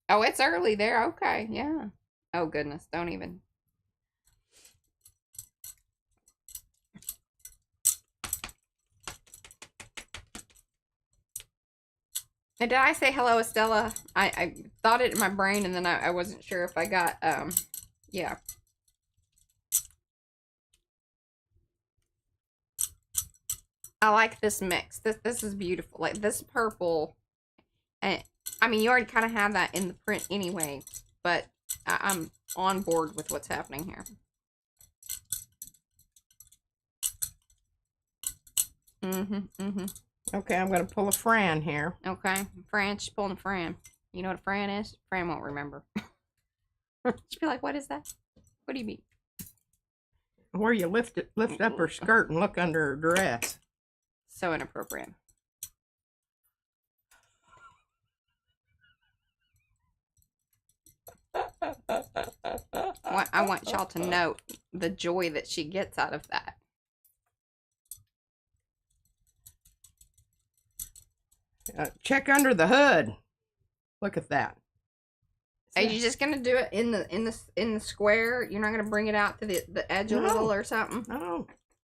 Oh, it's early there. Okay, yeah. Oh, goodness. Don't even. And did I say hello, Estella? I thought it in my brain, and then I wasn't sure if I got, yeah. I like this mix. This is beautiful. Like, this purple, and I mean, you already kind of have that in the print anyway, but I'm on board with what's happening here. Okay, I'm going to pull a Fran here. Okay, Fran, she's pulling a Fran. You know what a Fran is? Fran won't remember. She'll be like, what is that? What do you mean? Where you lift up her skirt and look under her dress. So inappropriate. I want y'all to note the joy that she gets out of that. Check under the hood. Look at that. Are you just gonna do it in the square? You're not gonna bring it out to the edge a little or something? No.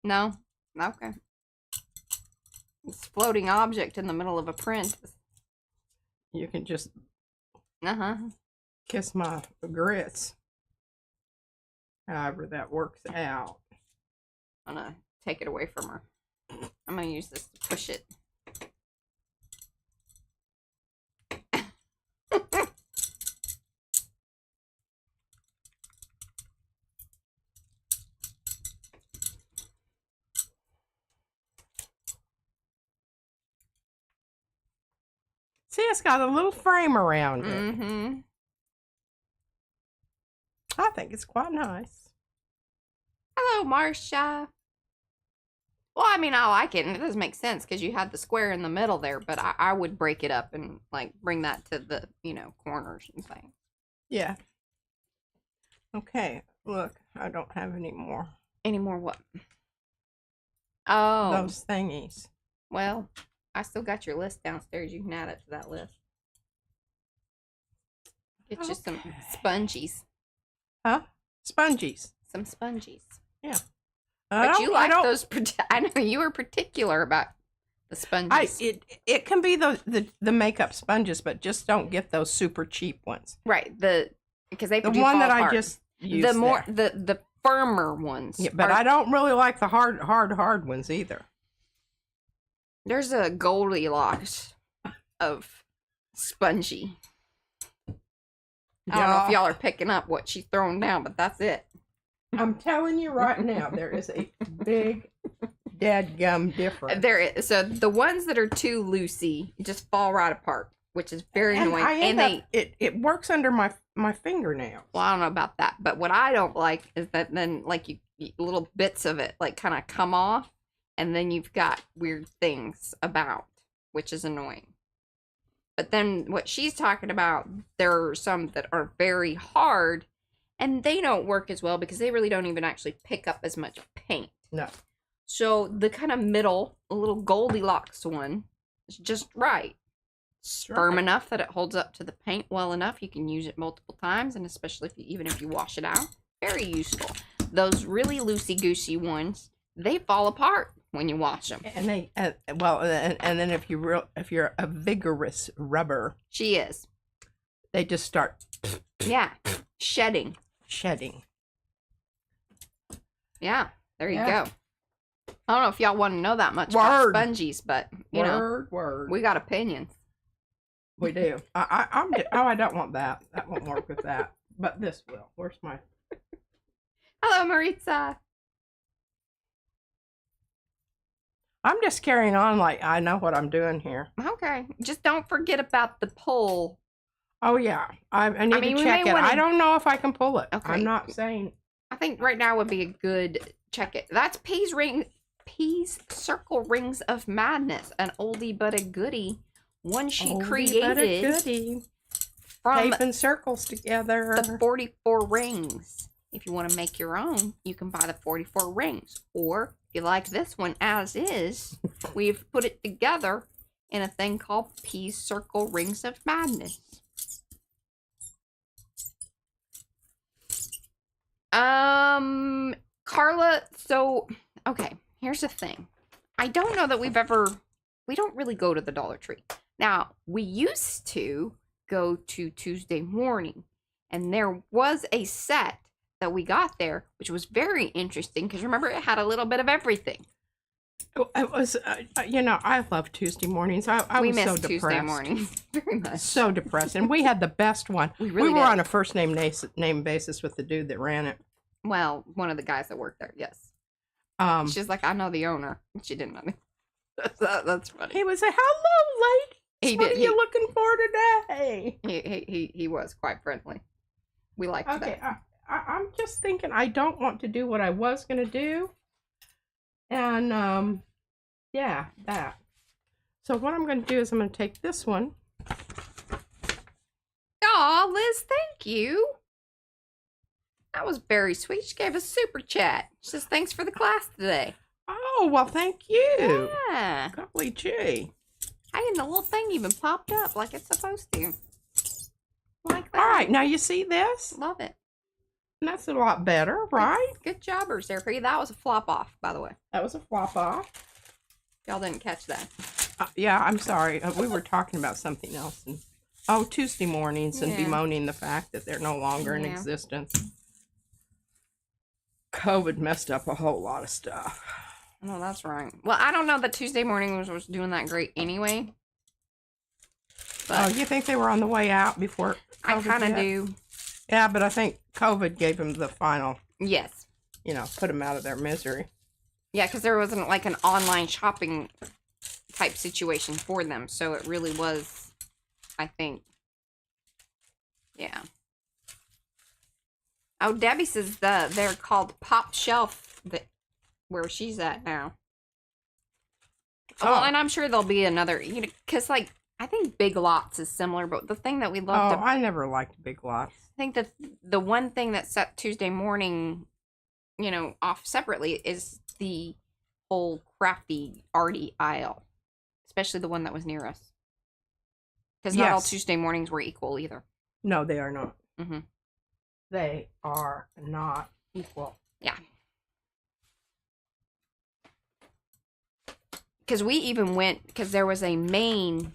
No? Okay. It's a floating object in the middle of a print. You can just Uh-huh. kiss my grits. However that works out. I'm gonna take it away from her. I'm gonna use this to push it. See, it's got a little frame around it. Mm-hmm. I think it's quite nice. Hello, Marcia. Well, I mean, I like it, and it does make sense because you had the square in the middle there, but I would break it up and, like, bring that to the, corners and things. Yeah. Okay, look, I don't have any more. Any more what? Oh. Those thingies. Well, I still got your list downstairs. You can add it to that list. Get you some spongies. Huh? Spongies. Some spongies. Yeah. But you like those. I know you were particular about the sponges. It can be the makeup sponges, but just don't get those super cheap ones. Right. Because they The do one fall that apart. I just used. The firmer ones. Yeah, but I don't really like the hard ones either. There's a Goldilocks of spongy. I don't know if y'all are picking up what she's throwing down, but that's it. I'm telling you right now, there is a big dadgum difference. There is. So the ones that are too loosey just fall right apart, which is very annoying. It works under my fingernails. Well, I don't know about that, but what I don't like is that then like you little bits of it like kind of come off, and then you've got weird things about, which is annoying. But then what she's talking about, there are some that are very hard, and they don't work as well because they really don't even actually pick up as much paint. No. So the kind of middle, a little Goldilocks one is just right. It's firm enough that it holds up to the paint well enough. You can use it multiple times, and especially even if you wash it out, very useful. Those really loosey-goosey ones, they fall apart when you wash them. And they, and then if you're a vigorous rubber, She is. they just start Yeah. Shedding. shedding. Yeah. There you Yeah. go. I don't know if y'all want to know that much Word. about spongies, but you know, Word. we got opinions. We do. I don't want that. That won't work with that. But this will. Where's my? Hello, Maritza. I'm just carrying on like I know what I'm doing here. Okay. Just don't forget about the pull. Oh yeah, I need mean, to we check may it. wanna- I don't know if I can pull it. Okay. I'm not saying. I think right now would be a good check it. That's P's Circle Rings of Madness, an oldie but a goodie. One she created goodie. from Taping circles together. the 44 rings. If you want to make your own, you can buy the 44 rings. Or if you like this one as is, we've put it together in a thing called P's Circle Rings of Madness. Carla, so, okay, here's the thing. I don't know that we don't really go to the Dollar Tree. Now, we used to go to Tuesday morning, and there was a set that we got there, which was very interesting, because remember, it had a little bit of everything. It was, I love Tuesday mornings. I We was so missed depressed. Tuesday morning very much. So depressed. And we had the best one. We really were did. on a first name basis with the dude that ran it. Well, one of the guys that worked there, yes. She's like, I know the owner. She didn't know me. That's funny. He was like, hello, lady. What are you looking for today? He was quite friendly. We liked Okay, that. I'm just thinking I don't want to do what I was going to do. And, yeah, that. So what I'm going to do is I'm going to take this one. Aw, Liz, thank you. That was very sweet. She gave us super chat. She says, thanks for the class today. Oh, well, thank you. Yeah. Golly gee. Hey, and the little thing even popped up like it's supposed to. Like that. All right, now you see this? Love it. And that's a lot better, right? Good jobbers there, Piggy. That was a flop off, by the way. That was a flop off. Y'all didn't catch that. Yeah, I'm sorry. We were talking about something else. And, Tuesday mornings and Yeah. bemoaning the fact that they're no longer in Yeah. existence. COVID messed up a whole lot of stuff. No, that's right. Well, I don't know that Tuesday morning was doing that great anyway. But You think they were on the way out before I COVID kind of hit? do. Yeah, but I think COVID gave them the final, Yes. put them out of their misery. Yeah, because there wasn't like an online shopping type situation for them. So it really was, I think. Yeah. Oh, Debbie says they're called Pop Shelf, where she's at now. Oh, well, and I'm sure there'll be another, because like, I think Big Lots is similar, but the thing that we love to, I never liked Big Lots. I think that the one thing that set Tuesday morning, off separately is the whole crafty, arty aisle, especially the one that was near us. Because not all Yes. Tuesday mornings were equal either. No, they are not. Mm-hmm. They are not equal. Yeah. Because we even went, because there was a main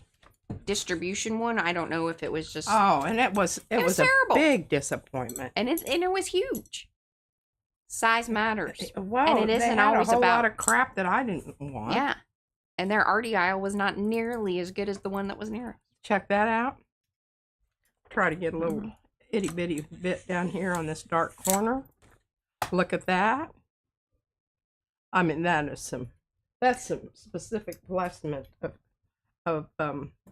distribution one. I don't know if it was just, And it was was a terrible. big disappointment. and it was huge. Size matters. Well, And it they isn't had always a whole about- lot of crap that I didn't want. Yeah. And their arty aisle was not nearly as good as the one that was near us. Check that out. Try to get a little itty bitty bit down here on this dark corner. Look at that. I mean, that's some specific placement of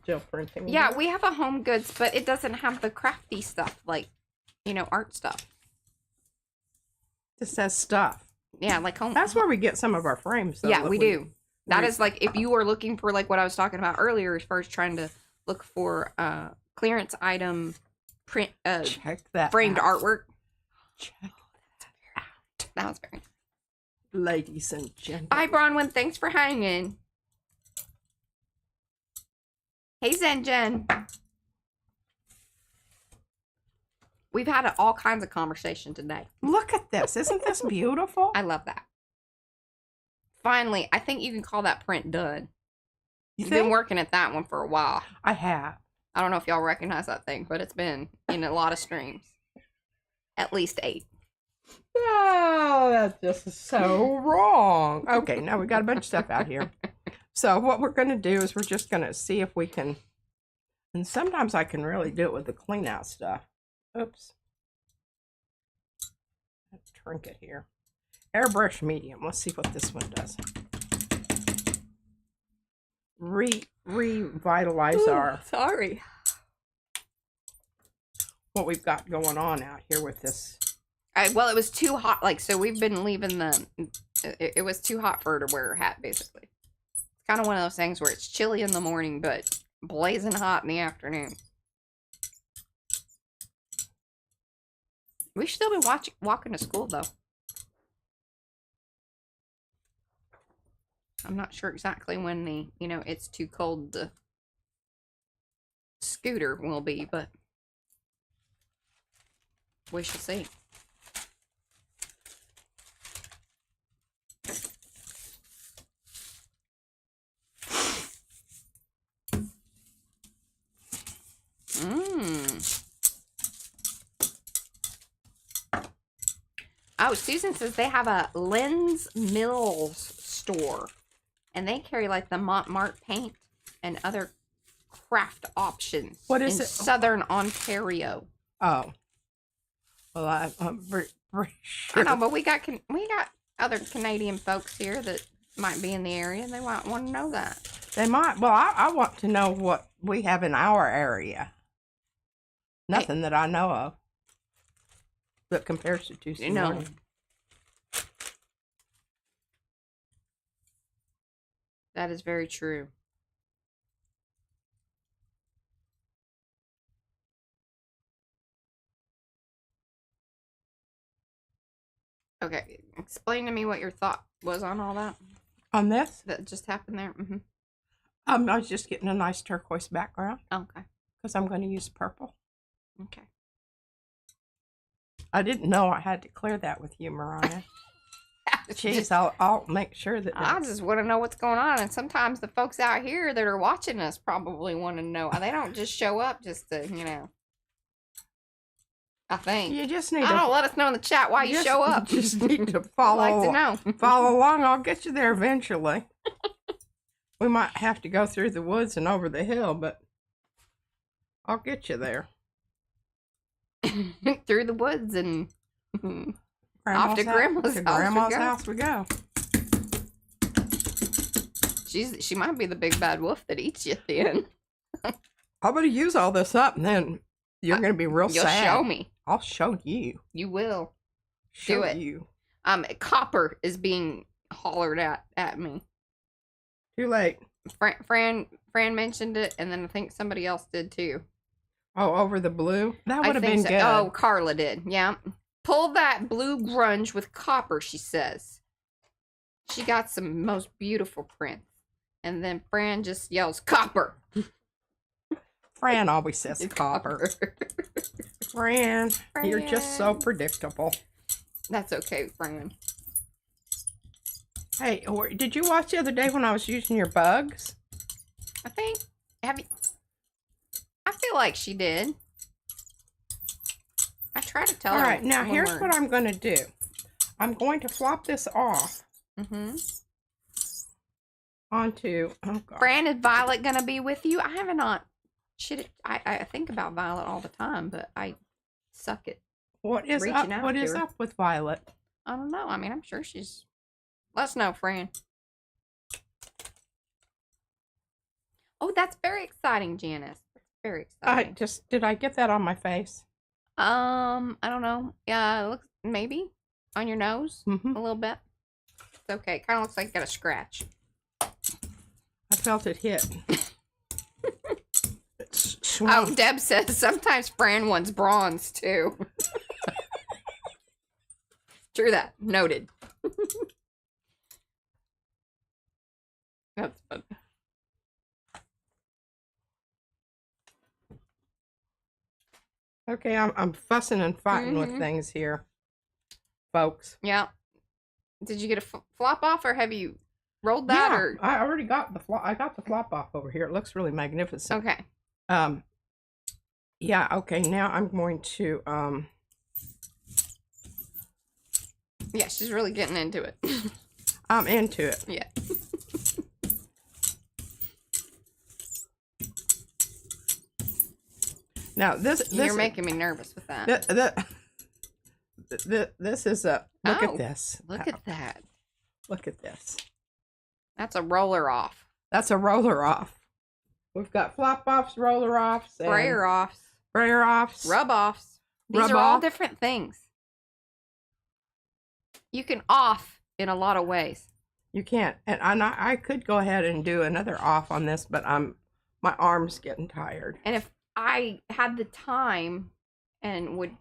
gel printing. Yeah, we have a Home Goods, but it doesn't have the crafty stuff, like, art stuff. It says stuff. Yeah, like home. That's where we get some of our frames, though. Yeah, that we do. That we- is like, if you are looking for like what I was talking about earlier, as far as trying to look for clearance item print Check that framed out. artwork. Check That was very. ladies and gentlemen. Bye, Bronwyn. Thanks for hanging. Hey, Zen Jen. We've had all kinds of conversation today. Look at this. Isn't this beautiful? I love that. finally, I think you can call that print done. You You've think? been working at that one for a while. I have. I don't know if y'all recognize that thing, but it's been in a lot of streams. At least 8. Oh, that just is so wrong. Okay, now we got a bunch of stuff out here. So what we're going to do is we're just going to see if we can, and sometimes I can really do it with the clean out stuff. Oops. Trinket here. Airbrush medium. Let's see what this one does. Revitalize our, sorry. what we've got going on out here with this. Well, it was too hot. Like, so we've been leaving the. It was too hot for her to wear her hat, basically. It's kind of one of those things where it's chilly in the morning, but blazing hot in the afternoon. We should still be walking to school, though. I'm not sure exactly when the, it's too cold to scooter will be, but we shall see. Oh, Susan says they have a Lens Mills store. And they carry like the Montmartre paint and other craft options. What is in it? Southern Ontario. Oh. Well, I'm pretty sure. I know, but we got other Canadian folks here that might be in the area, and they might want to know that. They might. Well, I want to know what we have in our area. Nothing that I know of that compares to Tuesday morning. That is very true. Okay, explain to me what your thought was on all that. On this? That just happened there? Mm-hmm. I was just getting a nice turquoise background. Okay. Because I'm going to use purple. Okay. I didn't know I had to clear that with you, Mariah. Jeez, I'll make sure that. I just want to know what's going on, and sometimes the folks out here that are watching us probably want to know. They don't just show up just to, I think you just need. Let us know in the chat why you show up. Just need to follow. I'd like to know. Follow along. I'll get you there eventually. We might have to go through the woods and over the hill, but I'll get you there. Through the woods and. Grandma's off to Grandma's house we go. She might be the big bad wolf that eats you at the end. I'm going to use all this up, and then you're going to be real You'll sad. show me. I'll show you. You will. Show Do it. you. Copper is being hollered at me. Too late. Fran mentioned it, and then I think somebody else did too. Oh, over the blue? That would have been good. Oh, Carla did. Yeah. Pull that blue grunge with copper, she says. She got some most beautiful prints. And then Fran just yells, copper. Fran always says copper. Fran, you're just so predictable. That's okay, Fran. Hey, did you watch the other day when I was using your bugs? I think. I feel like she did. I try to tell her. All right, now here's what I'm going to do. I'm going to flop this off onto. Oh God. Fran, is Violet going to be with you? I have not. I think about Violet all the time, but I suck at. What is up? What is up with Violet? I don't know. I mean, I'm sure she's. Let us know, Fran. Oh, that's very exciting, Janice. That's very exciting. Did I get that on my face? I don't know. Yeah, it looks maybe on your nose a little bit. It's okay. Kind of looks like you got a scratch. I felt it hit. Oh, Deb says sometimes Fran wants bronze too. True that. Noted. That's fun. Okay, I'm fussing and fighting with things here, folks. Yeah. Did you get a flop off, or have you rolled that, Yeah, or I already got the flop. I got the flop off over here. It looks really magnificent. okay? Yeah. Okay. Now I'm going to Yeah, she's really getting into it. I'm into it. Yeah. Now this You're making me nervous with that. This is a look Oh, at this. Look at that. Look at this. That's a roller off. That's a roller off. We've got flop offs, roller offs, Sprayer offs. sprayer offs, Rub offs. These Rub are all off. different things. You can off in a lot of ways. You can't, and I could go ahead and do another off on this, but my arm's getting tired. And if I had the time and would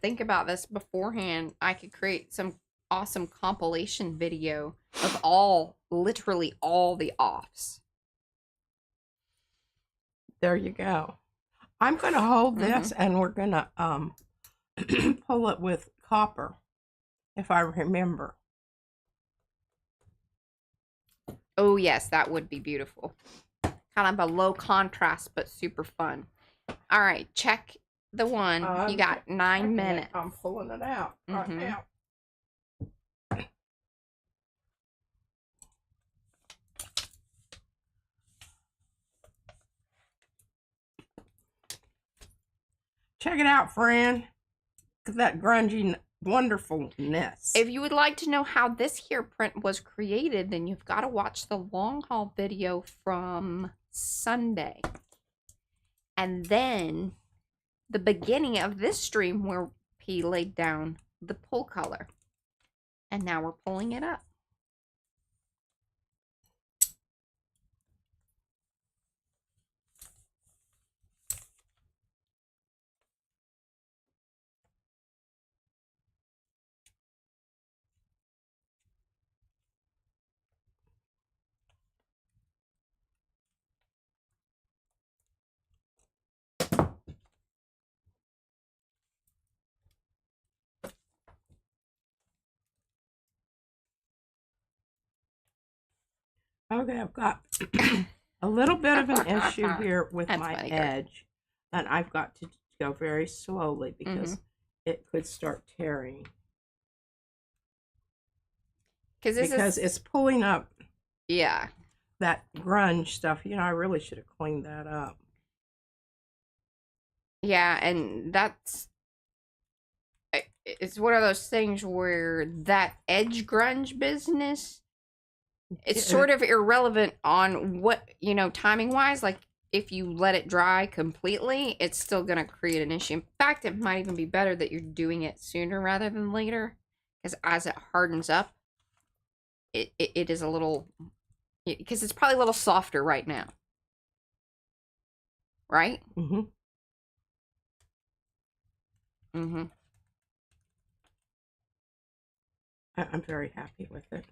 think about this beforehand, I could create some awesome compilation video of literally all the offs. There you go. I'm going to hold this, and we're going to pull it with copper, if I remember. Oh yes, that would be beautiful. Kind of a low contrast, but super fun. All right, check the one. You got 9 minutes. I'm pulling it out right now. Check it out, friend. Look at that grungy wonderfulness. If you would like to know how this here print was created, then you've got to watch the long haul video from Sunday. And then the beginning of this stream where he laid down the pull color. And now we're pulling it up. Okay, I've got a little bit of an issue here with my edge, and I've got to go very slowly because it could start tearing. Because it's pulling up that grunge stuff. You know, I really should have cleaned that up. Yeah, and it's one of those things where that edge grunge business, it's sort of irrelevant on what, timing wise. Like, if you let it dry completely, it's still going to create an issue. In fact, it might even be better that you're doing it sooner rather than later, because as it hardens up, it is a little, because it's probably a little softer right now. Right? Mm-hmm. Mm-hmm. I'm very happy with it.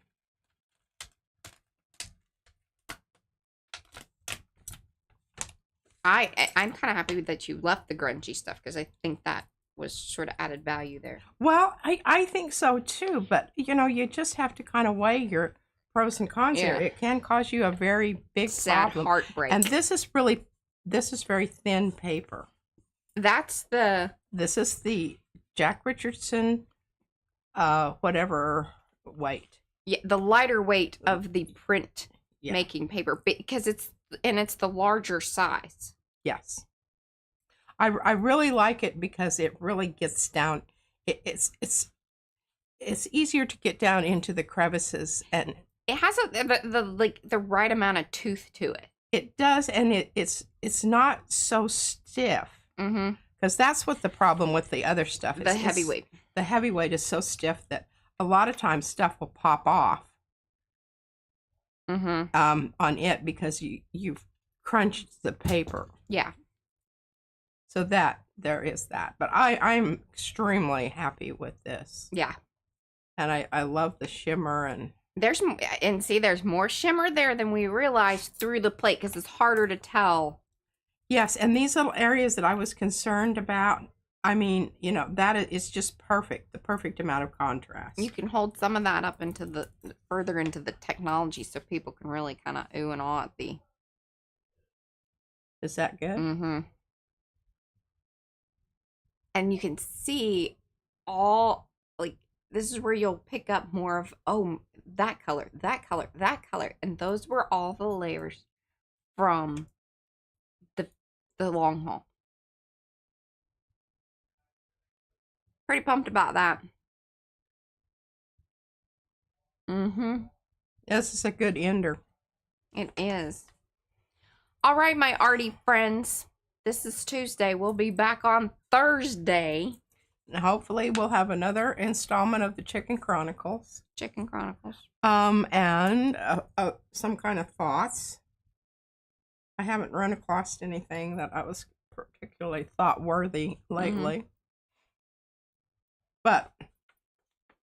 I'm kind of happy that you left the grungy stuff, because I think that was sort of added value there. Well, I think so too, but you just have to kind of weigh your pros and cons here. It can cause you a very big sad problem. Heartbreak. And this is very thin paper. This is the Jack Richardson whatever weight. Yeah, the lighter weight of the print making paper, because it's the larger size. Yes. I really like it because it really gets down. It's easier to get down into the crevices, and it has the right amount of tooth to it. It does, and it's not so stiff. Mm-hmm. Because that's what the problem with the other stuff is. The heavyweight. The heavyweight is so stiff that a lot of times stuff will pop off. Mm-hmm. On it because you've crunched the paper. Yeah. So there is that. But I'm extremely happy with this. Yeah. And I love the shimmer, and there's more shimmer there than we realized through the plate, because it's harder to tell. Yes, and these little areas that I was concerned about, I mean, you know, that is just perfect. The perfect amount of contrast. You can hold some of that up into the further into the technology so people can really kind of ooh and ah at the. Is that good? Mm-hmm. And you can see all, like, this is where you'll pick up more of, oh, that color, that color, that color. And those were all the layers from the long haul. Pretty pumped about that. Mm-hmm. This is a good ender. It is. All right, my arty friends. This is Tuesday. We'll be back on Thursday. And hopefully we'll have another installment of the Chicken Chronicles. Chicken Chronicles. And some kind of thoughts. I haven't run across anything that I was particularly thought-worthy lately. Mm-hmm. But,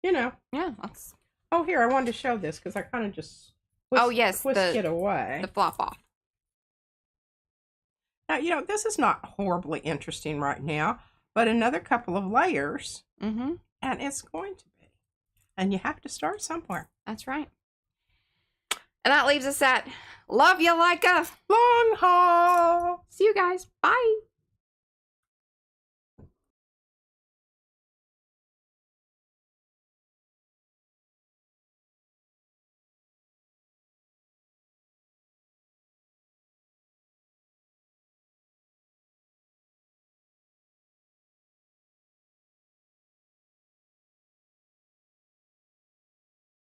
you know. Yeah, that's... Oh, here, I wanted to show this because I kind of just whisked it away. The flop off. Now, you know, this is not horribly interesting right now, but another couple of layers, and it's going to be. And you have to start somewhere. That's right. And that leaves us at love you like a long haul. See you guys. Bye.